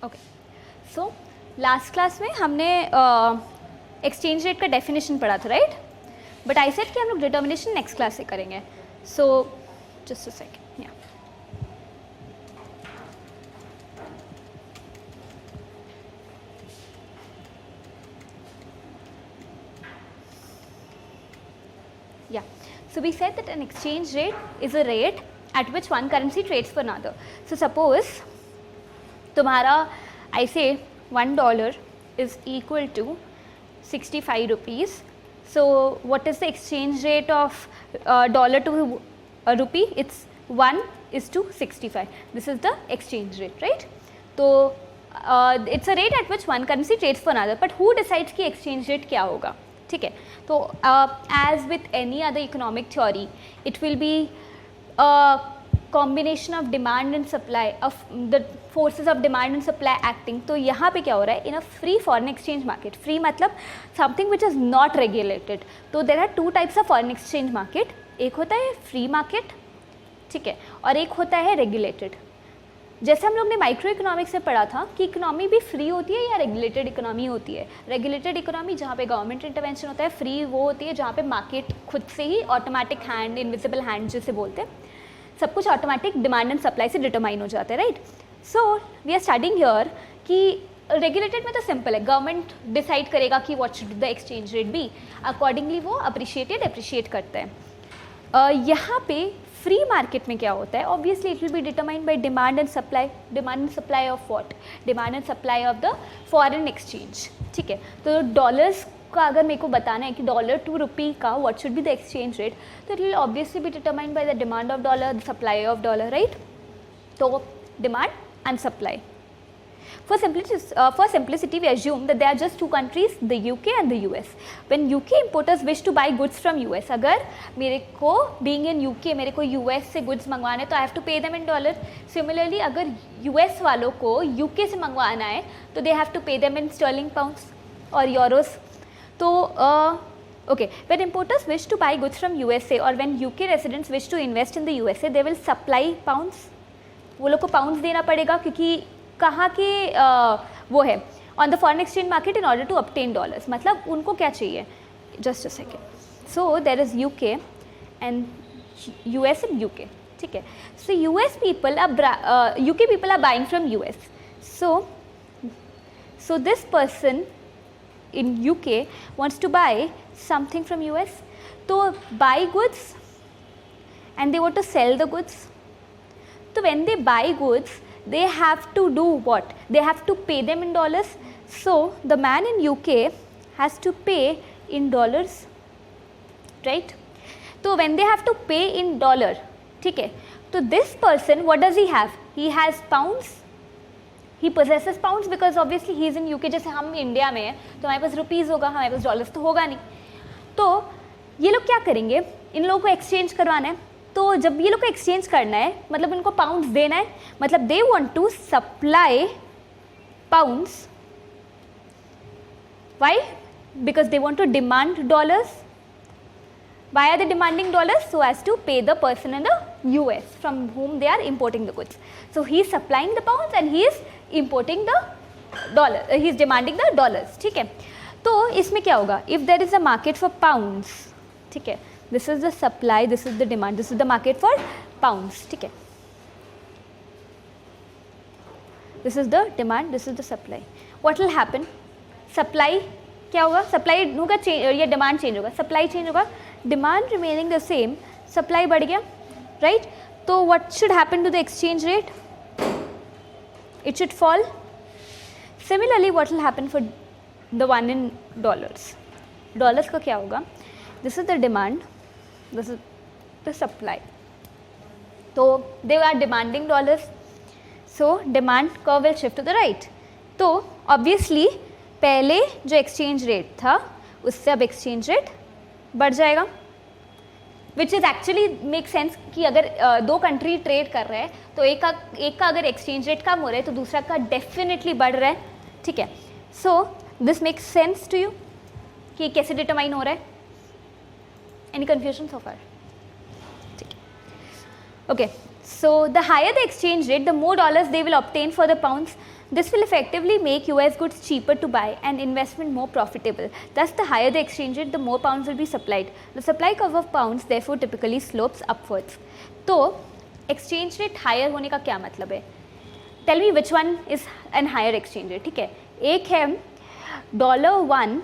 Okay, so last class में हमने exchange rate का डेफिनेशन पढ़ा था, राइट? बट आई सेड कि हम लोग डिटर्मिनेशन नेक्स्ट क्लास से करेंगे. So just a second. Yeah, so we said that an exchange rate is a rate at which one currency trades for another. So suppose तुम्हारा I say $1 is equal to 65 rupees. So what is the exchange rate of dollar to rupee? It's 1:65. This is the exchange rate, right? So it's a rate at which one currency trades for another. But who decides कि exchange rate क्या होगा? ठीक है, तो as with any other economic theory, it will be a combination of demand and supply, of the forces of demand and supply acting. तो यहाँ पे क्या हो रहा है, in a free foreign exchange market, free मतलब something which is not regulated. तो there are two types of foreign exchange market. एक होता है free market, ठीक है, और एक होता है regulated. जैसे हम लोग ने माइक्रो इकोनॉमिक्स में पढ़ा था कि इकोनॉमी भी फ्री होती है या रेगुलेटेड इकोनॉमी होती है. रेगुलेटेड इकोनॉमी जहाँ पे गवर्नमेंट इंटरवेंशन होता है, फ्री वो होती है जहाँ पे मार्केट खुद से ही ऑटोमेटिक हैंड, इनविजिबल हैंड जिसे बोलते हैं, सब कुछ ऑटोमेटिक डिमांड एंड सप्लाई से डिटरमाइन हो जाता है, right? So we are studying here कि रेगुलेटेड में तो सिंपल है, गवर्नमेंट डिसाइड करेगा कि what should the exchange rate be, accordingly वो अप्रिशिएट करते हैं. यहाँ पे फ्री मार्केट में क्या होता है, obviously it will be determined bye demand and supply of what, demand and supply of the foreign exchange, ठीक है. तो डॉलर्स का अगर मेरे को बताना है कि डॉलर टू रुपी का what should be the exchange rate, तो it will obviously be determined by the demand of dollar, the supply of dollar, right? तो demand and supply. For simplicity, we assume that there are just two countries, the UK and the US. When UK importers wish to buy goods from US, अगर मेरे को being in UK मेरे को US से goods मंगवाने तो I have to pay them in dollar. Similarly, अगर US वालों को UK से मंगवाना है तो they have to pay them in sterling pounds or euros. तो okay, when importers wish to buy goods from USA or when UK residents wish to invest in the USA, they will supply pounds. वो लोग को pounds देना पड़ेगा क्योंकि कहाँ के वो है on the foreign exchange market in order to obtain dollars. मतलब उनको क्या चाहिए, just a second. So there is UK and US and UK, ठीक है. सो US people are UK people are buying from US. So this person in UK wants to buy something from US. तो buy goods and they want to sell the goods. So when they buy goods, they have to do what? They have to pay them in dollars. So the man in UK has to pay in dollars, right? So when they have to pay in dollar, ठीक है, तो this person what does he have? He has pounds. He possesses pounds because obviously he is in UK. जैसे हम India में हैं तो हमारे पास rupees होगा, हमारे पास डॉलर्स तो होगा नहीं. तो ये लोग क्या करेंगे, इन लोगों को एक्सचेंज करवाना है. तो जब ये लोग को एक्सचेंज करना है मतलब उनको पाउंड्स देना है, मतलब they want to supply pounds. Why? Because they want to demand dollars. Why are they demanding dollars? So as to pay the person in the US from whom they are importing the goods. So he is supplying the pounds and he is importing the dollar. He is demanding the dollars, ठीक है. तो इसमें क्या होगा, if there is a market for pounds, ठीक है, this is the supply, this is the demand, this is the market for pounds, ठीक है. This is the demand, this is the supply. What will happen? Supply क्या होगा, supply होगा change या demand change होगा, supply change होगा, demand remaining the same, supply बढ़ गया, राइट? तो what should happen to the exchange rate? It should fall. Similarly, what will happen for the one in dollars? Dollars का क्या होगा? This is the demand, this is the supply. So they are demanding dollars, so demand curve will shift to the right. तो obviously पहले जो exchange rate था उससे अब exchange rate बढ़ जाएगा, which is actually make sense कि अगर दो कंट्री ट्रेड कर रहे हैं तो एक का अगर exchange rate कम हो रहा है तो दूसरा का definitely बढ़ रहा है, ठीक है. So this makes sense to you कि कैसे डिटरमाइन हो रहा है. Any confusion so far? Okay, So the higher the exchange rate, the more dollars they will obtain for the pounds. This will effectively make US goods cheaper to buy and investment more profitable. Thus, the higher the exchange rate, the more pounds will be supplied. The supply curve of pounds therefore typically slopes upwards. तो exchange rate higher होने का क्या मतलब है? Tell me which one is an higher exchange rate. ठीक है, एक है $1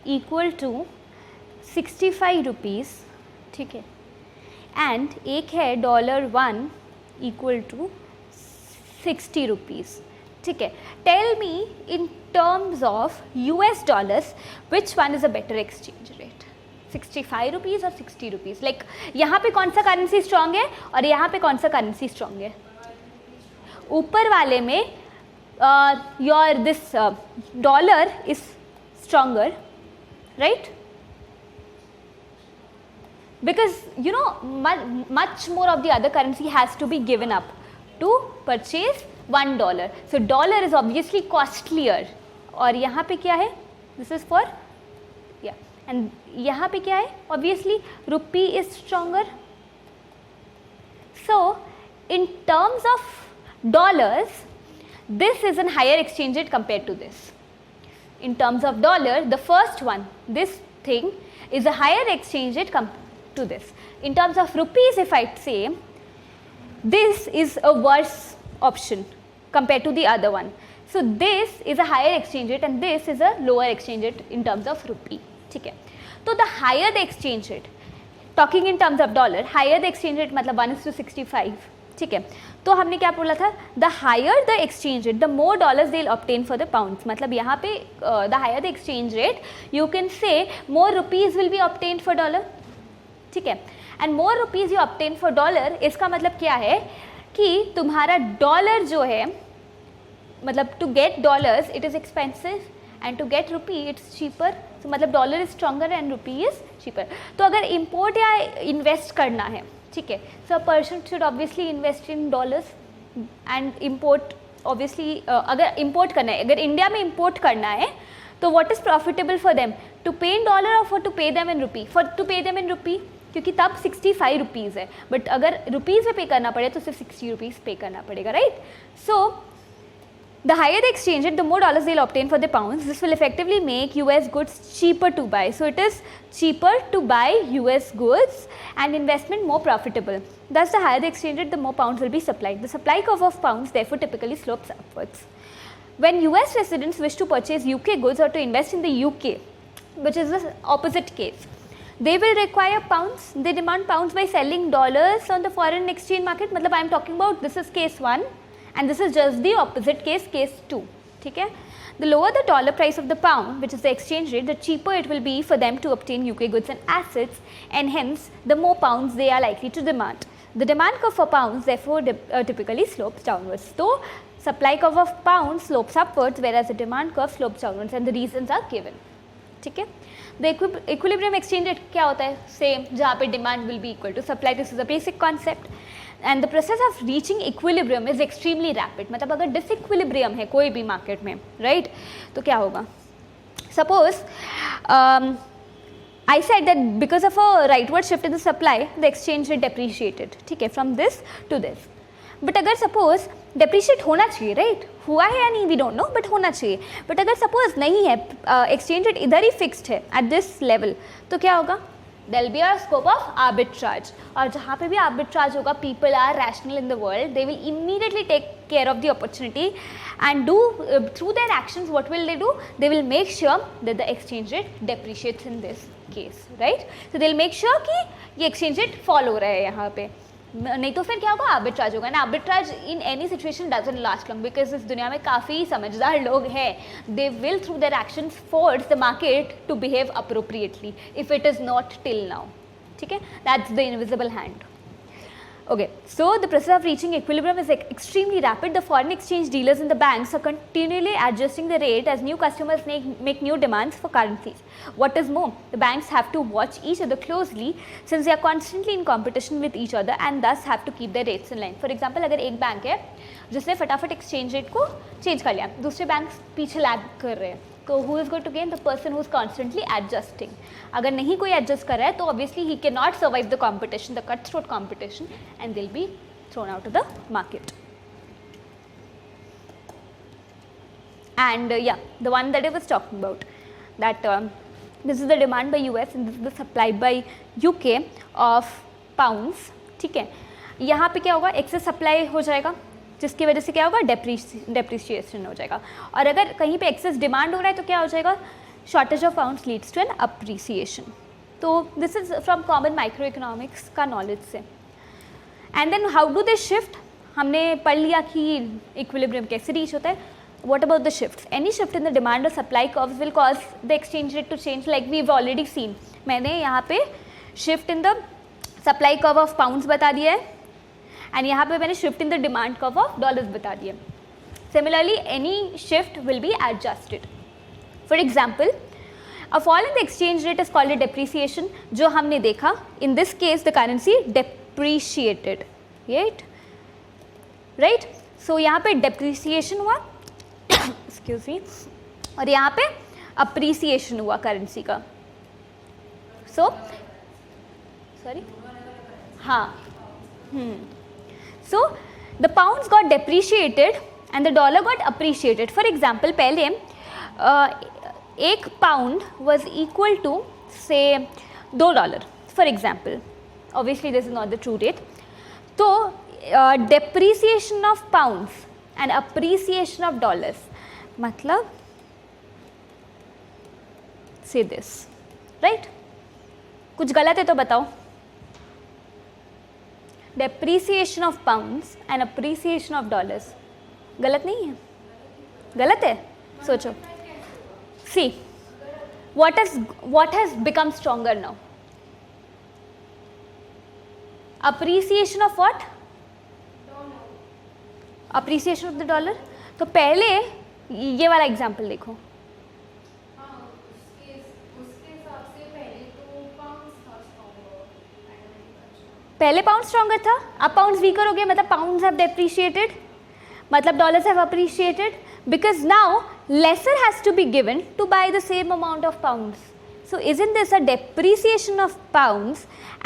equal to 65 rupees, ठीक है, and एक है $1 equal to 60 rupees. ठीक है, tell me in terms of US dollars which one is a better exchange rate, 65 rupees और 60 रुपीज़. लाइक यहाँ पे कौन सा करेंसी स्ट्रॉन्ग है और यहाँ पे कौन सा करेंसी स्ट्रॉन्ग है? ऊपर वाले में your this dollar is stronger, right? Because you know much more of the other currency has to be given up to purchase $1. So dollar is obviously costlier. और यहाँ पे क्या है? This is for and यहाँ पे क्या है? Obviously rupee is stronger. So in terms of dollars, this is a higher exchange rate compared to this. In terms of dollar, the first one, this thing is a higher exchange rate compared to this. In terms of rupees, if I say, this is a worse option compared to the other one. So this is a higher exchange rate and this is a lower exchange rate in terms of rupee. ठीक है, तो the higher the exchange rate, talking in terms of dollar, higher the exchange rate मतलब 1:65. ठीक है, तो हमने क्या बोला था? The higher the exchange rate, the more dollars they'll obtain for the pounds. मतलब यहाँ पे the higher the exchange rate, you can say more rupees will be obtained for dollar. ठीक है, and more rupees you obtain for dollar, इसका मतलब क्या है कि तुम्हारा डॉलर जो है, मतलब to get dollars it is expensive and to get rupee it's cheaper. तो मतलब dollar is stronger and rupee is cheaper. तो अगर इम्पोर्ट या इन्वेस्ट करना है, ठीक है, so a person should obviously invest in dollars and import obviously. अगर इम्पोर्ट करना है, अगर इंडिया में इम्पोर्ट करना है, तो what is profitable for them, to pay in dollar और for to pay them in rupee? For to pay them in rupee, क्योंकि तब 65 रुपीज़ है, बट अगर रुपीज़ में पे करना पड़े तो सिर्फ 60 रुपीज़ पे करना पड़ेगा, right? So the higher the exchange rate, the more dollars they'll obtain for the pounds. This will effectively make US goods cheaper to buy. So it is cheaper to buy US goods and investment more profitable. Thus, the higher the exchange rate, the more pounds will be supplied. The supply curve of pounds therefore typically slopes upwards. When US residents wish to purchase UK goods or to invest in the UK, which is the opposite case, they will require pounds. They demand pounds by selling dollars on the foreign exchange market. मतलब I am talking about, this is case 1 and this is just the opposite case, case 2. ठीक है, the lower the dollar price of the pound, which is the exchange rate, the cheaper it will be for them to obtain UK goods and assets, and hence the more pounds they are likely to demand. The demand curve for pounds therefore typically slopes downwards. So supply curve of pounds slopes upwards whereas the demand curve slopes downwards, and the reasons are given. ठीक है, the equilibrium exchange rate क्या होता है? Same, जहाँ पे demand will be equal to supply. This is a basic concept and the process of reaching equilibrium is extremely rapid. मतलब अगर disequilibrium है कोई भी मार्केट में, राइट, तो क्या होगा? Suppose I said that because of a rightward shift in the supply, the exchange rate depreciated. ठीक है, from this to this. But अगर सपोज डेप्रीशिएट होना चाहिए, राइट, हुआ है या नहीं वी डोंट नो, बट होना चाहिए. बट अगर सपोज नहीं है, एक्सचेंज रेट इधर ही फिक्स्ड है एट दिस लेवल, तो क्या होगा? There will be a scope of arbitrage. और जहाँ पे भी आर्बिट्राज होगा, people are rational in the world, they will immediately take care of the opportunity and do through their actions what will they do? They will make sure that the exchange rate depreciates in this case, right? So they will make sure कि ये exchange rate follow हो रहा है यहाँ पे. नहीं तो फिर क्या होगा? आर्बिट्राज होगा. ना arbitrage in any situation doesn't last long, because इस दुनिया में काफ़ी समझदार लोग हैं. They will through their actions force the market to behave appropriately if it is not till now. ठीक है, that's the invisible hand. Okay, so the process of reaching equilibrium is extremely rapid. The foreign exchange dealers and the banks are continually adjusting the rate as new customers make new demands for currencies. What is more, the banks have to watch each other closely since they are constantly in competition with each other and thus have to keep their rates in line. For example, अगर एक bank है जिसने फटाफट exchange rate को change कर लिया, दूसरे bank पीछे लैग कर रहे हैं, तो who is going to gain? The person who is constantly adjusting. अगर नहीं कोई adjust कर रहा है तो obviously he cannot survive the competition, the cutthroat competition, and they'll be thrown out of the market. And yeah, the one that I was talking about, that this is the demand by US and this is the supply by UK of pounds. ठीक है, यहाँ पे क्या होगा, excess supply हो जाएगा जिसकी वजह से क्या होगा, डेप्रिसिएशन हो जाएगा. और अगर कहीं पे एक्सेस डिमांड हो रहा है तो क्या हो जाएगा, shortage of pounds leads to an appreciation. तो this is from common micro economics का नॉलेज से. And then how do they shift, हमने पढ़ लिया कि इक्विलिब्रियम कैसे रीच होता है. What about the shifts? Any shift in the demand or supply curves will cause the exchange rate to change, like we've already seen. मैंने यहाँ पे shift in the supply curve of pounds बता दिया है and यहाँ पे मैंने shift in the demand curve of dollars बता दिया. Similarly, any shift will be adjusted. For example, a fall in the exchange rate is called a depreciation, जो हमने देखा. In this case, the currency depreciated, right? So यहाँ पे depreciation हुआ, excuse me, और यहाँ पे अप्रिसिएशन हुआ करेंसी का. सो सॉरी, हाँ, so the pounds got depreciated and the dollar got appreciated. For example, पहले एक pound was equal to say $2 for example. Obviously this is not the true rate. तो depreciation of pounds and appreciation of dollars, मतलब से this, right? कुछ गलत है तो बताओ. Depreciation of pounds and appreciation of dollars गलत नहीं है? गलत है? सोचो. See what has become stronger now? Appreciation of what? Appreciation of the dollar. तो पहले ये वाला एग्जाम्पल देखो, पहले पाउंड स्ट्रॉन्गर था, अब पाउंड्स वीकर हो गए, मतलब पाउंड्स हैव डेप्रिशिएटेड, मतलब dollars have appreciated, because now lesser has to be given to buy the same amount of pounds. So isn't this a depreciation of pounds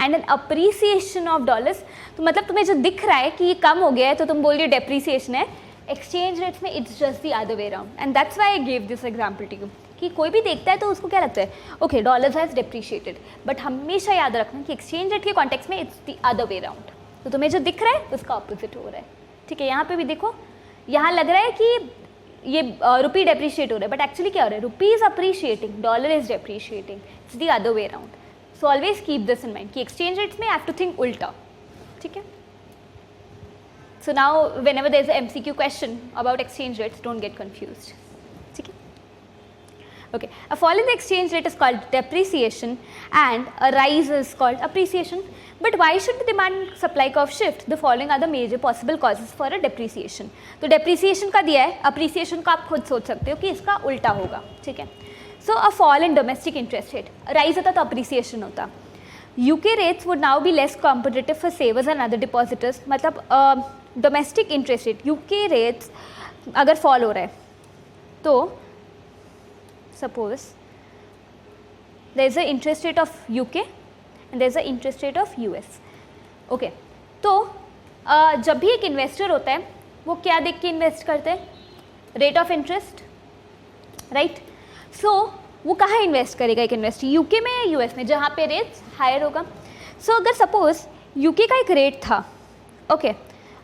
and an appreciation of dollars? तो मतलब तुम्हें जो दिख रहा है कि ये कम हो गया है तो तुम बोल रही हो डेप्रिसिएशन है. एक्सचेंज रेट्स में it's just the other way around, and that's why I give this example to you. कि कोई भी देखता है तो उसको क्या लगता है, okay dollars has depreciated, but हमेशा याद रखना कि एक्सचेंज रेट के कॉन्टेक्स्ट में it's the other way around. तो तुम्हें जो दिख रहा है उसका ऑपोजिट हो रहा है. ठीक है, यहाँ पे भी देखो, यहाँ लग रहा है कि ये रुपी डेप्रिशिएट हो रहा है, बट एक्चुअली क्या हो रहा है, रुपी is appreciating, dollar is depreciating. It's the other way around. So always keep this in mind कि एक्सचेंज रेट्स में आई हैव टू थिंक उल्टा. ठीक है. So now whenever there is a MCQ question about exchange rates, don't get confused. ठीक है. Okay, a fall in the exchange rate is called depreciation and a rise is called appreciation. But why should the demand and supply curve shift? The following are the major possible causes for a depreciation. तो depreciation का दिया है, appreciation का आप खुद सोच सकते हो कि इसका उल्टा होगा. ठीक है. So a fall in domestic interest rate, rise होता तो appreciation होता. UK rates would now be less competitive for savers and other depositors. मतलब domestic interest rate, UK rates अगर fall हो रहा है तो suppose there is a interest rate of UK and there is a interest rate of US. Okay, तो जब भी एक इन्वेस्टर होता है वो क्या देख के इन्वेस्ट करते हैं, रेट ऑफ इंटरेस्ट, राइट? सो वो कहाँ इन्वेस्ट करेगा एक इन्वेस्टर, यूके में या यूएस में, जहाँ पे रेट्स हायर होगा. सो अगर सपोज यूके का एक रेट था, ओके,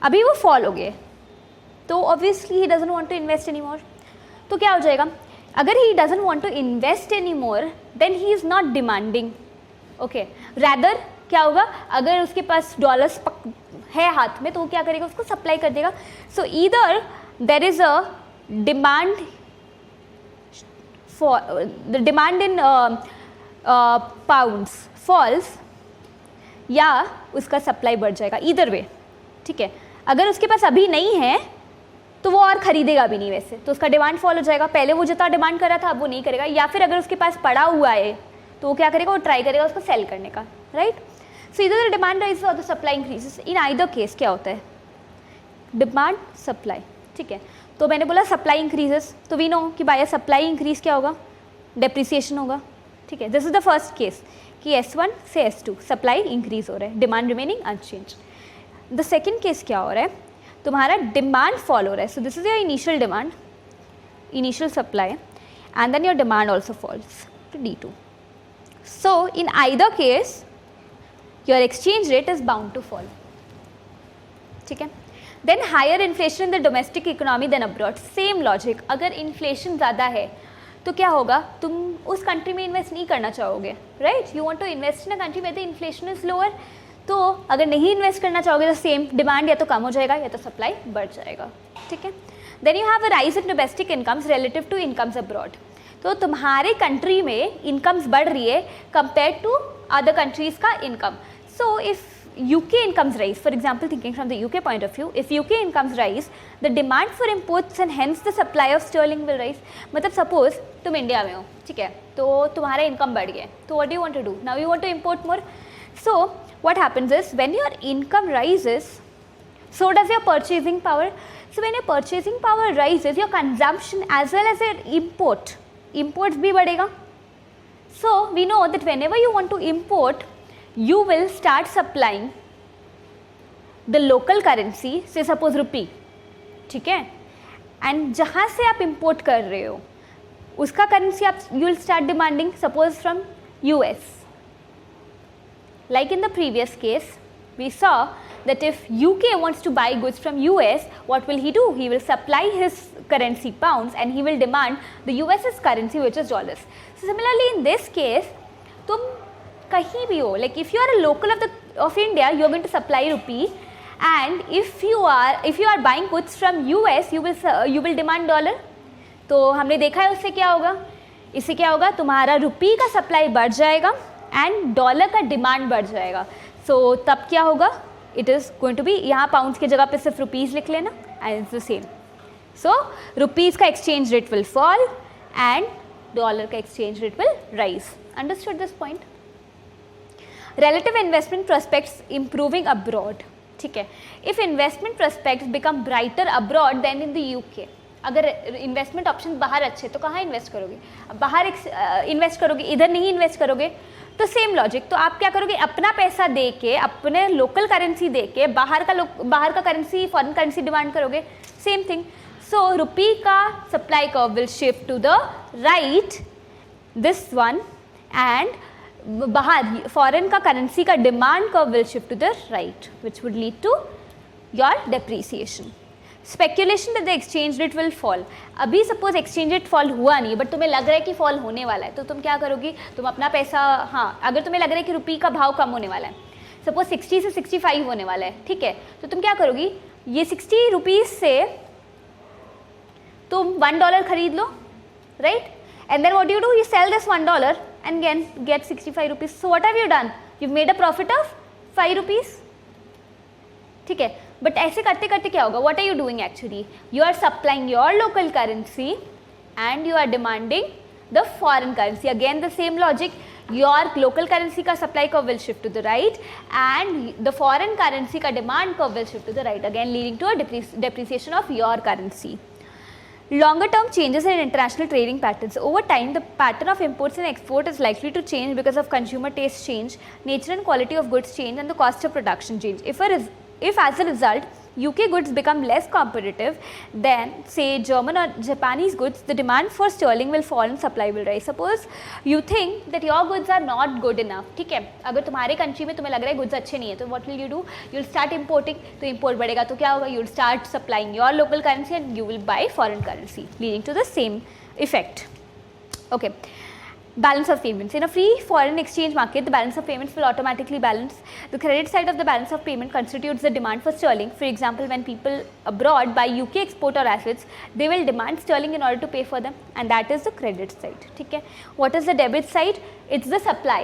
अभी वो फॉल हो गए, तो obviously he doesn't want to invest any more. तो क्या हो जाएगा, अगर he doesn't want to invest any more then he is not demanding. Okay, rather क्या होगा, अगर उसके पास डॉलर्स है हाथ में तो वो क्या करेगा, उसको सप्लाई कर देगा. So either there is a demand for the demand in pounds falls, या उसका सप्लाई बढ़ जाएगा, ईदर वे. ठीक है, अगर उसके पास अभी नहीं है तो वो और खरीदेगा भी नहीं वैसे, तो उसका डिमांड फॉल हो जाएगा. पहले वो जितना डिमांड कर रहा था अब वो नहीं करेगा. या फिर अगर उसके पास पड़ा हुआ है तो वो क्या करेगा, वो ट्राई करेगा उसको सेल करने का, राइट? सो इधर डिमांड राइज और the supply increases. In either case क्या होता है, डिमांड सप्लाई. ठीक है, तो मैंने बोला सप्लाई इंक्रीजेस, तो वी नो कि बाय सप्लाई इंक्रीज क्या होगा, डेप्रिसिएशन होगा. ठीक है, this is the first case कि S1 से S2 सप्लाई इंक्रीज हो रहा है, demand remaining unchange. The second case क्या हो रहा है, तुम्हारा डिमांड फॉल हो रहा है. So this is your initial demand, initial supply, and then your demand also falls to D2. So in either case your exchange rate is bound to fall. ठीक है. Then higher inflation in the domestic economy than abroad. Same logic, अगर inflation ज़्यादा है तो क्या होगा, तुम उस कंट्री में इन्वेस्ट नहीं करना चाहोगे, right. You want to invest in a country where the inflation is lower. तो अगर नहीं इन्वेस्ट करना चाहोगे तो सेम डिमांड या तो कम हो जाएगा या तो सप्लाई बढ़ जाएगा. ठीक है. Then you have a rise in domestic incomes relative to incomes abroad. तो तुम्हारे कंट्री में इनकम्स बढ़ रही है कंपेयर टू अदर कंट्रीज का income. So if UK incomes rise, for example, thinking from the UK point of view, if UK incomes rise, the demand for imports and hence the supply of sterling will rise. मतलब suppose तुम India में हो, ठीक है, तो तुम्हारा income बढ़ गया, तो what do you want to do? Now you want to import more. So what happens is when your income rises, so does your purchasing power. So when your purchasing power rises, your consumption as well as your imports भी बढ़ेगा. So we know that whenever you want to import, you will start supplying the local currency, say suppose rupee, ठीक है, and जहाँ से आप import कर रहे हो उसका currency आप you will start demanding suppose from US. Like in the previous case, we saw that if UK wants to buy goods from US, what will he do? He will supply his currency pounds and he will demand the US's currency which is dollars. So similarly in this case, तुम कहीं भी हो, like if you are a local of India, you are going to supply rupee, and if you are buying goods from US, you will demand dollar. तो हमने देखा है उससे क्या होगा, इससे क्या होगा, तुम्हारा रुपी का सप्लाई बढ़ जाएगा एंड डॉलर का डिमांड बढ़ जाएगा. सो तब क्या होगा, it is going to be, यहाँ पाउंड्स की जगह पे सिर्फ रुपीज़ लिख लेना and it's the same. So rupees का exchange rate will fall and dollar का exchange rate will rise. Understood this point. Relative investment prospects improving abroad. ठीक है. If investment prospects become brighter abroad than in the UK. अगर investment option बाहर अच्छे तो कहाँ invest करोगे, बाहर इन्वेस्ट करोगे, इधर नहीं इन्वेस्ट करोगे. तो सेम लॉजिक, तो आप क्या करोगे, अपना पैसा दे के, अपने लोकल करेंसी दे के बाहर का करेंसी, फॉरेन करेंसी डिमांड करोगे. Same thing. सो रुपी का supply curve will shift to the right, this one, and बाहर फॉरेन का करेंसी का demand curve will shift to the right, which would lead to your depreciation. Speculation that the exchange rate will fall. अभी suppose exchange rate fall हुआ नहीं, but तुम्हें लग रहा है कि फॉल होने वाला है, तो तुम क्या करोगी, तुम अपना पैसा, हाँ, अगर तुम्हें लग रहा है कि रुपी का भाव कम होने वाला है, सपोज 60 से 65 होने वाला है, ठीक है, तो तुम क्या करोगी, ये 60 रुपीज़ से तुम $1 खरीद लो, right, and then what you do, you sell this $1 and get 65 rupees. So what have you done? You've made a profit of 5 rupees. ठीक है, बट ऐसे करते करते क्या होगा, what are you doing actually? You are supplying your local currency and you are demanding the foreign currency. Again the same logic, your local currency का supply curve will shift to the right and the foreign currency का demand curve will shift to the right, again leading to a depreciation of your currency. Longer term changes in international trading patterns. Over time, the pattern of imports and export is likely to change because of consumer taste change, nature and quality of goods change, and the cost of production change. If as a result, UK goods become less competitive than say German or Japanese goods, the demand for sterling will fall and supply will rise. Suppose you think that your goods are not good enough, ठीक है, अगर तुम्हारे country में तुम्हें लग रहा है goods अच्छे नहीं है, तो what will you do? You will start importing. तो import बढ़ेगा तो क्या होगा, you will start supplying your local currency and you will buy foreign currency, leading to the same effect. Okay. Balance of payments. In a free foreign exchange market, the balance of payments will automatically balance. The credit side of the balance of payment constitutes the demand for sterling. For example, when people abroad buy UK export or assets, they will demand sterling in order to pay for them, and that is the credit side. ठीक है. What is the debit side? It's the supply.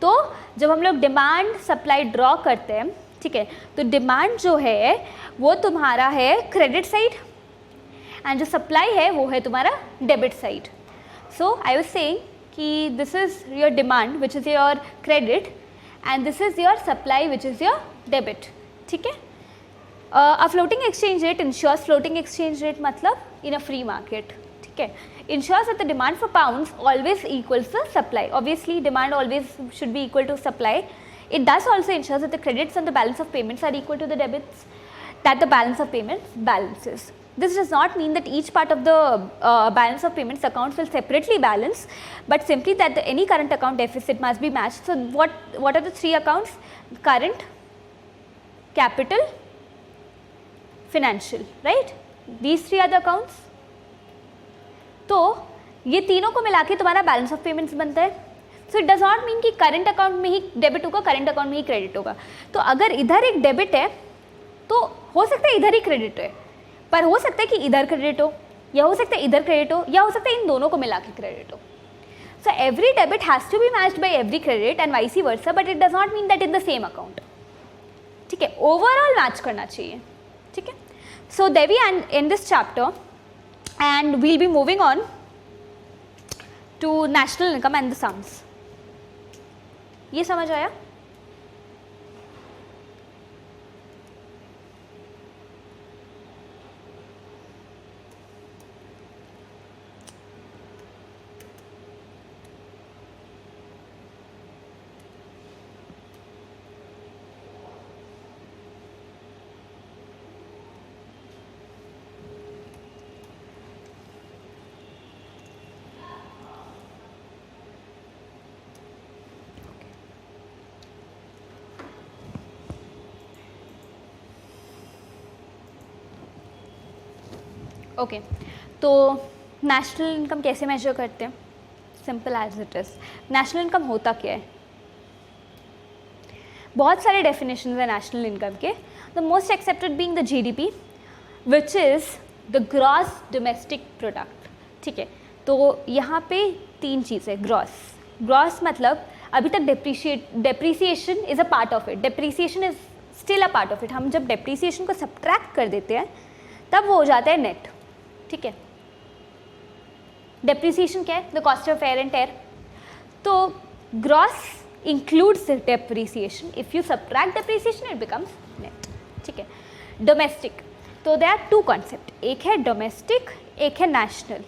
तो जब हम लोग demand supply draw करते हैं, ठीक है, तो डिमांड जो है वो तुम्हारा है क्रेडिट साइड एंड जो सप्लाई है वो है तुम्हारा debit side. So I was saying कि this is your demand which is your credit and this is your supply which is your debit. ठीक है. A floating exchange rate ensures, floating exchange rate मतलब in a free market, ठीक है, ensures that the demand for pounds always equals the supply. Obviously demand always should be equal to supply. It does also ensure that the credits on the balance of payments are equal to the debits that the balance of payments balances. This does not mean that each part of the balance of payments accounts will separately balance, but simply that any current account deficit must be matched. So what are the three accounts? Current, capital, financial, right? These three are the accounts. तो ये तीनों को मिला के तुम्हारा balance of payments बनता है. So it does not mean कि करंट अकाउंट में ही डेबिट होगा, करंट अकाउंट में ही क्रेडिट होगा. तो अगर इधर एक डेबिट है तो हो सकता है इधर ही क्रेडिट है, पर हो सकता है कि इधर क्रेडिट हो, या हो सकता है इधर क्रेडिट हो, या हो सकता है इन दोनों को मिला के क्रेडिट हो. So every debit has to be matched by every credit and vice versa, but it does not mean that in the same account. ठीक है, ओवरऑल मैच करना चाहिए. ठीक है, so there we end this chapter and we'll be moving on to national income and the sums. ये समझ आया? Okay, तो नेशनल इनकम कैसे मेजर करते हैं? Simple as it is. National income होता क्या है? बहुत सारे डेफिनेशंस हैं नेशनल इनकम के. The most accepted being the GDP which is the gross domestic product. ठीक है, तो यहाँ पे तीन चीज़ें. ग्रॉस मतलब अभी तक depreciation is a part of it. Depreciation is still a part of it. हम जब डेप्रीसिएशन को सब्ट्रैक्ट कर देते हैं तब वो हो जाता है नेट. ठीक है, डेप्रीसिएशन क्या है? The cost of wear and tear. तो gross includes depreciation. If you subtract depreciation it becomes net. ठीक है, डोमेस्टिक, तो दे आर टू कॉन्सेप्ट. एक है डोमेस्टिक, एक है national.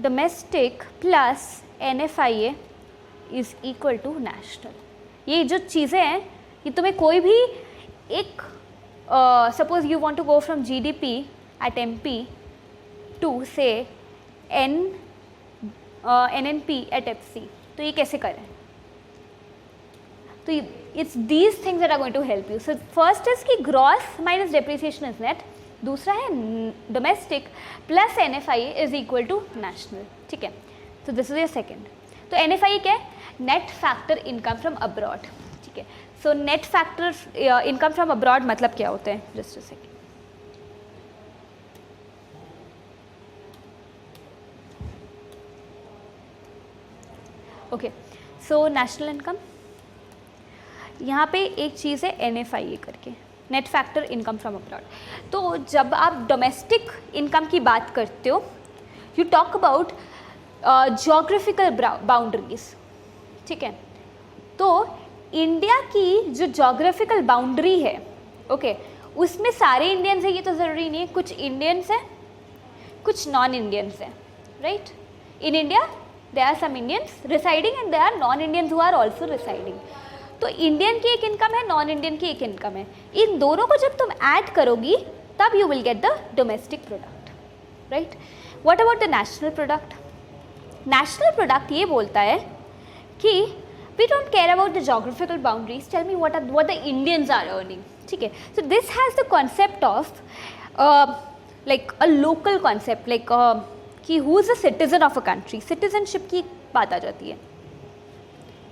Domestic plus NFIA is equal to national. ये जो चीज़ें हैं ये तुम्हें कोई भी एक suppose you want to go from GDP at MP to say NNP at FC, तो ये कैसे करें? तो it's these things that are going to help you. So first is कि gross minus depreciation is net. दूसरा है domestic plus NFIA is equal to national. ठीक है, so this is your second. तो NFIA क्या है? Net factor income from abroad. ठीक है, so net factor income from abroad मतलब क्या होता है? Just a second. Okay, so national income, यहाँ पे एक चीज़ है NFIA करके, net factor income from abroad. तो जब आप डोमेस्टिक इनकम की बात करते हो you talk about geographical boundaries. ठीक है, तो इंडिया की जो जोग्राफिकल बाउंड्री है ओके उसमें सारे इंडियंस हैं ये तो ज़रूरी नहीं है. कुछ इंडियंस हैं, कुछ नॉन इंडियंस हैं, right? In India there are some Indians residing and there are non-Indians who are also residing. तो इंडियन की एक इनकम है, नॉन इंडियन की एक इनकम है. इन दोनों को जब तुम ऐड करोगी तब you will get the domestic product, right? What about the national product? National product ये बोलता है कि we don't care about the geographical boundaries, tell me what the Indians are earning. ठीक है, so this has the concept of like a local concept, like कि who is a citizen of a country. Citizenship की बात आ जाती है.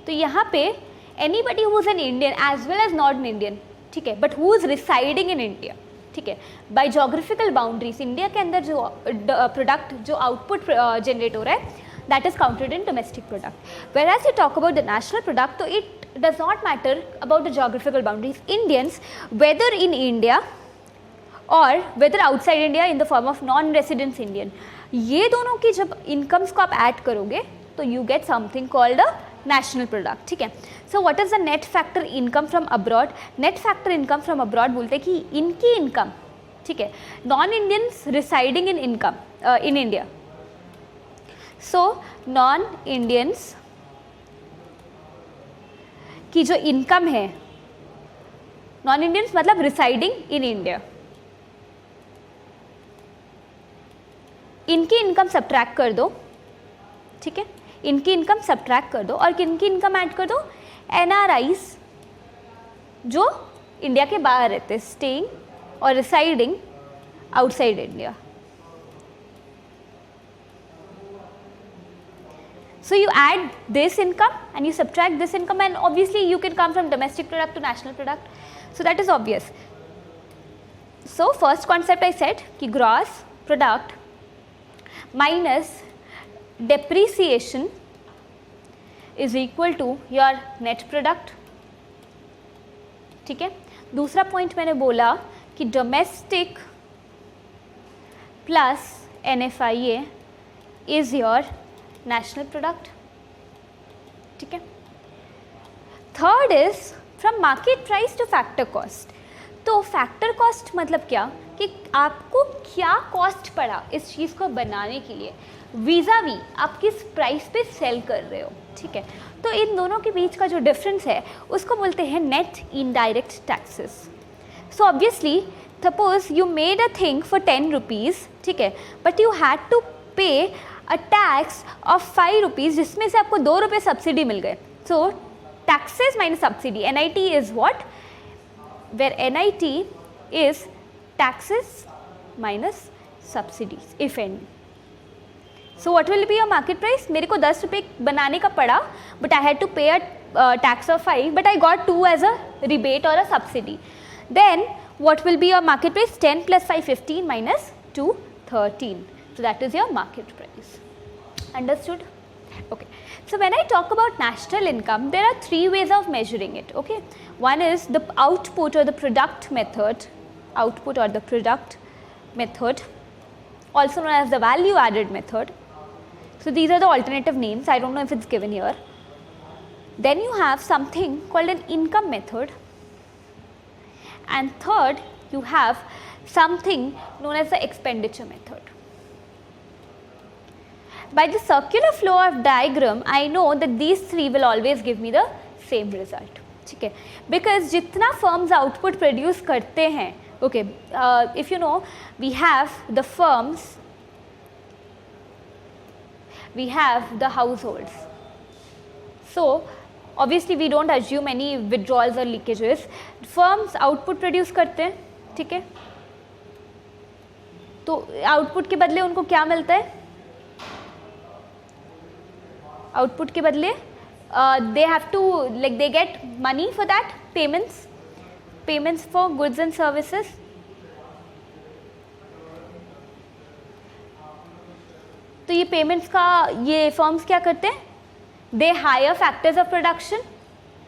तो यहाँ पे anybody who is an Indian as well as not an Indian, ठीक है, but who is residing in India. ठीक है, बाय जोग्राफिकल बाउंड्रीज इंडिया के अंदर जो प्रोडक्ट जो आउटपुट जनरेट हो रहा है that is counted in domestic product. Whereas you talk about the national product, तो it does not matter about the geographical boundaries. Indians whether in India और whether outside India in the form of non residence Indian, ये दोनों की जब incomes को आप add करोगे तो you get something called a national product. ठीक है, so what is the net factor income from abroad? Net factor income from abroad बोलते हैं कि इनकी इनकम, ठीक है, non Indians residing in income in India. So non Indians की जो इनकम है, नॉन इंडियंस मतलब रिसाइडिंग इन इंडिया, इनकी इनकम सब्ट्रैक्ट कर दो, ठीक है, इनकी इनकम सब्ट्रैक्ट कर दो और किनकी इनकम ऐड कर दो, NRIs जो इंडिया के बाहर रहते, स्टेइंग और residing outside India. So you add this income and you subtract this income, and obviously you can come from domestic product to national product. So that is obvious. So first concept I said कि gross product minus depreciation is equal to your net product. ठीक है. दूसरा point मैंने बोला कि domestic plus NFIA is your national product. ठीक है. Third is from market price two factor cost. तो फैक्टर कॉस्ट मतलब क्या कि आपको क्या कॉस्ट पड़ा इस चीज़ को बनाने के लिए वीज़ा-वी आप किस प्राइस पे सेल कर रहे हो. ठीक है. तो इन दोनों के बीच का जो डिफरेंस है उसको बोलते हैं net indirect taxes. So obviously suppose you made a thing for 10 rupees, ठीक है, but you had to pay a tax of 5 rupees जिसमें से आपको 2 रुपये सब्सिडी मिल गए. So taxes minus subsidy, NIT is what, where NIT is taxes minus subsidies if any. So what will be your market price. मेरे को 10 रुपये बनाने का पड़ा, but I had to pay a tax of 5, but I got 2 as a rebate और a subsidy. Then what will be your market price, 10 plus 5 15 minus 2 13. So that is your market price. Understood? Okay. So when I talk about national income, there are 3 ways of measuring it. Okay. One is the output or the product method, output or the product method, also known as the value added method. So these are the alternative names. I don't know if it's given here. Then you have something called an income method. And third, you have something known as the expenditure method. By the circular flow of diagram, I know that these 3 will always give me the same result. ठीक है, because जितना firms output produce करते हैं, okay, if you know, we have the firms, we have the households. So obviously we don't assume any withdrawals or leakages. Firms output produce करते हैं, ठीक है, तो आउटपुट के बदले उनको क्या मिलता है, आउटपुट के बदले they have to, like, they get money for that, payments for goods and services. तो ये पेमेंट्स का ये फर्म्स क्या करते हैं, they hire factors of production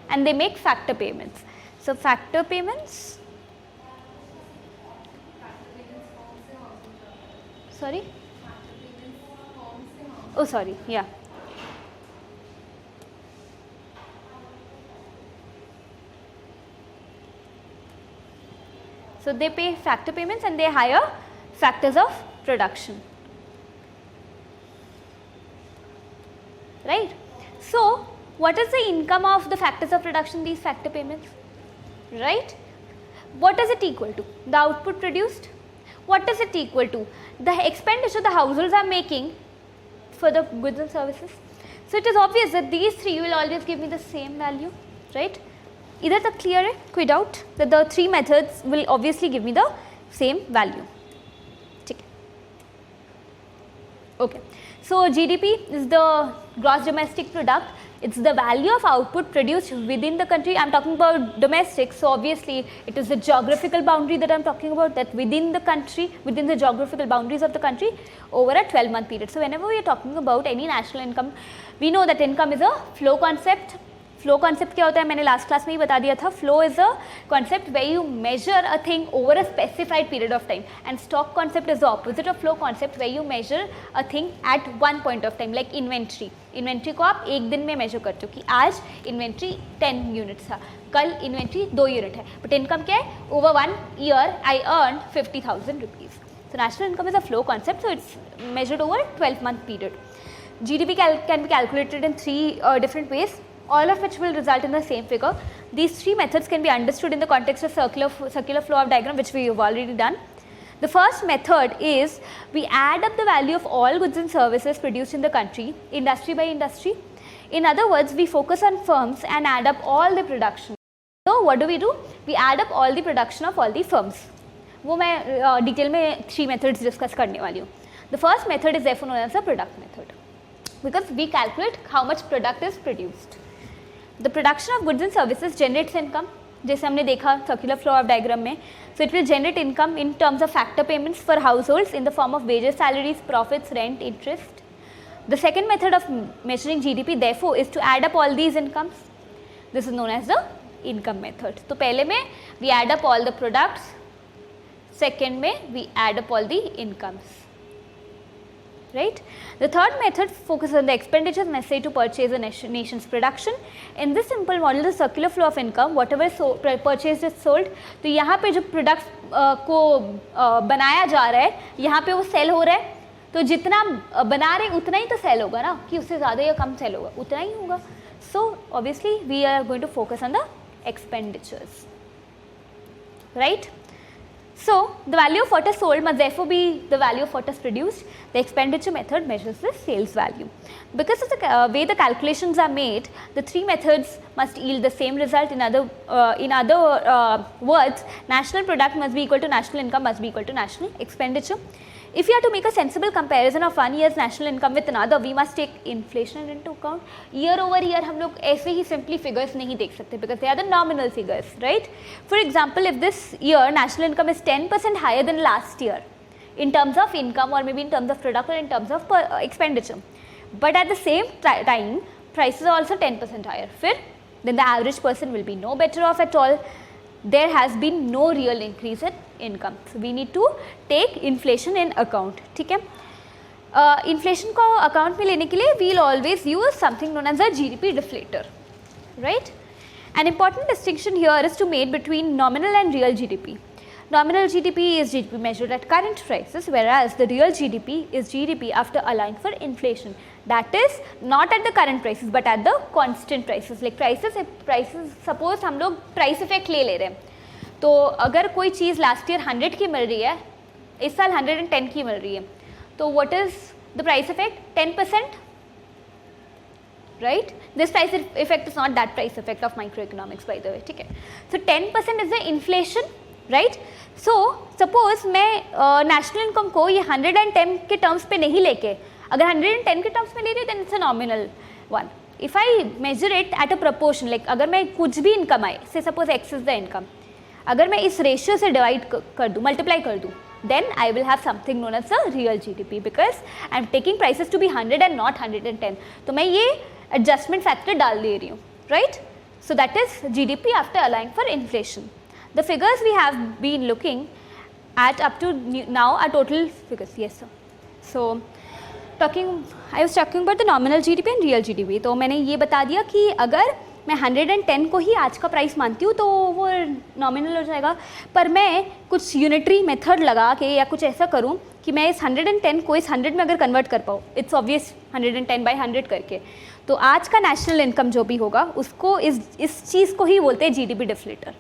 and they make factor payments. So factor payments, sorry, oh sorry, yeah, so they pay factor payments and they hire factors of production, right? So what is the income of the factors of production, these factor payments, right? What is it equal to? The output produced. What is it equal to? The expenditure the households are making for the goods and services. So it is obvious that these 3 will always give me the same value, right? इधर तक clear है? कोई doubt? That the 3 methods will obviously give me the same value. ठीक है. Okay. So GDP is the gross domestic product. It's the value of output produced within the country. I'm talking about domestic, so obviously it is the geographical boundary that I'm talking about, that within the country, within the geographical boundaries of the country over a 12-month period. So whenever we are talking about any national income, we know that income is a flow concept. Flow concept क्या होता है, मैंने last class में ही बता दिया था. Flow is a concept where you measure a thing over a specified period of time, and stock concept is the opposite of flow concept where you measure a thing at one point of time. Like inventory, inventory को आप एक दिन में major करते हो कि आज inventory 10 unit था, कल इन्वेंट्री 2 यूनिट है, बट इनकम क्या है, over 1 year I earn 50,000 rupees. So national income is a flow concept, so it's measured over 12-month period. GDP can be calculated in 3 different ways. all of which will result in the same figure. These three methods can be understood in the context of circular flow of diagram, which we have already done. The first method is we add up the value of all goods and services produced in the country, industry by industry. In other words, we focus on firms and add up all the production. So what do? We add up all the production of all the firms. वो मैं detail में 3 methods discuss करने वाली हूँ. The first method is therefore known as the product method, because we calculate how much product is produced. The production of goods and services generates income, जैसे हमने देखा circular flow of diagram में. So it will generate income in terms of factor payments for households in the form of wages, salaries, profits, rent, interest. The second method of measuring GDP therefore is to add up all these incomes. This is known as the income method. तो पहले में we add up all the products, second में we add up all the incomes. Right? The third method focuses on the expenditures necessary to purchase a nation's production. In this simple model, the circular flow of income, whatever purchased is sold. तो यहाँ पे जो products को बनाया जा रहा है, यहाँ पे वो sell हो रहा है, तो जितना बना रहे उतना ही तो sell होगा ना, कि उससे ज़्यादा या कम sell होगा, उतना ही होगा. So obviously we are going to focus on the expenditures, right? So the value of what is sold must therefore be the value of what is produced. The expenditure method measures the sales value. Because of the way the calculations are made, the 3 methods must yield the same result. In other words, national product must be equal to national income must be equal to national expenditure. If you have to make a sensible comparison of one year's national income with another, we must take inflation into account. Year over year हम लोग ऐसे ही simply figures नहीं देख सकते, because they are the nominal figures, right? For example, if this year national income is 10% higher than last year in terms of income, or maybe in terms of product, or in terms of expenditure, but at the same time prices are also 10% higher, then the average person will be no better off at all. There has been no real increase in income. So we need to take inflation in account. ठीक है? Inflation को account में लेने के लिए we will always use something known as a GDP deflator, right? An important distinction here is to made between nominal and real GDP. Nominal GDP is GDP measured at current prices, whereas the real GDP is GDP after allowing for inflation. That is not at the current prices but at the constant prices. Like prices suppose हम लोग price effect ले रहे हैं, तो अगर कोई चीज़ last year 100 की मिल रही है, इस साल 110 की मिल रही है, तो what is the price effect? 10%, right? This price effect is not that price effect of microeconomics, by the way. ठीक है? So 10% is the inflation, right? So suppose मैं national income को ये 110 के terms पे नहीं लेके अगर 110 के टर्म्स में ले रही हूँ, then it's a nominal one. If I measure it at a proportion, like अगर मैं कुछ भी इनकम आए, say suppose x is the income, अगर मैं इस रेशियो से डिवाइड कर दूँ, मल्टीप्लाई कर दूँ, then I will have something known as the real GDP, because I am taking prices to be 100 and not 110. तो मैं ये adjustment factor डाल दे रही हूँ, right? So that is GDP after allowing for inflation. The figures we have been looking at up to now are total figures. Yes, sir. So I was talking about the nominal GDP and real GDP. तो मैंने ये बता दिया कि अगर मैं 110 को ही आज का प्राइस मानती हूँ तो वो नॉमिनल हो जाएगा, पर मैं कुछ यूनिटरी मेथड लगा के या कुछ ऐसा करूँ कि मैं इस 110 को इस 100 में अगर कन्वर्ट कर पाऊँ, इट्स ऑब्वियस 110 बाई 100 करके, तो आज का नेशनल इनकम जो भी होगा उसको इस चीज़ को ही बोलते हैं जीडीपी डिफ्लेटर.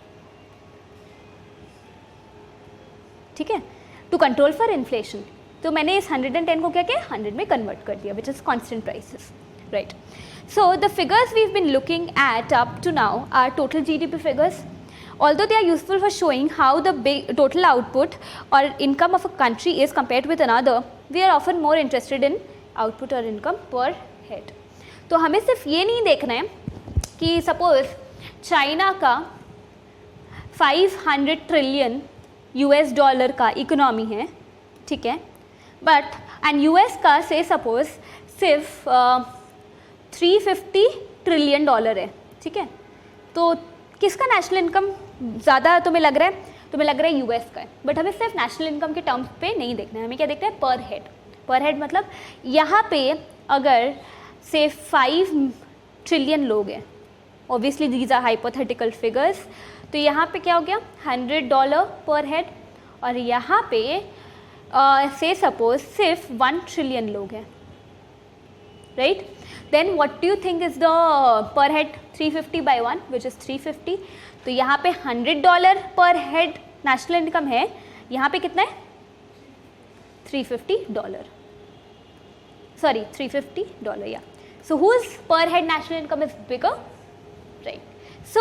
ठीक है, टू कंट्रोल फॉर इन्फ्लेशन. तो मैंने इस 110 को क्या किया, 100 में कन्वर्ट कर दिया, which is constant prices, right. So the figures we've been looking at up to now are total GDP figures. Although they are useful for showing how the total output or income of a country is compared with another, we are often more interested in output or income per head. तो हमें सिर्फ ये नहीं देखना है कि suppose China का 500 trillion US dollar का इकोनॉमी है, ठीक है, बट एंड US का से सपोज सिर्फ 350 ट्रिलियन डॉलर है, ठीक है. तो किसका नेशनल इनकम ज़्यादा तुम्हें लग रहा है? तुम्हें लग रहा है US का है, बट हमें सिर्फ नेशनल इनकम के टर्म्स पे नहीं देखना है, हमें क्या देखना है, पर हेड. पर हेड मतलब यहाँ पे अगर से 5 ट्रिलियन लोग हैं, obviously these are hypothetical figures, तो यहाँ पे क्या हो गया, $100 पर हेड, और यहाँ पे से सपोज सिर्फ 1 ट्रिलियन लोग हैं, right. Then what do you think is the per head 350 by 1 which is 350. तो यहाँ पे $100 पर हेड नेशनल इनकम है, यहाँ पे कितना है $350, sorry $350, yeah. So whose per head national income is bigger, right? So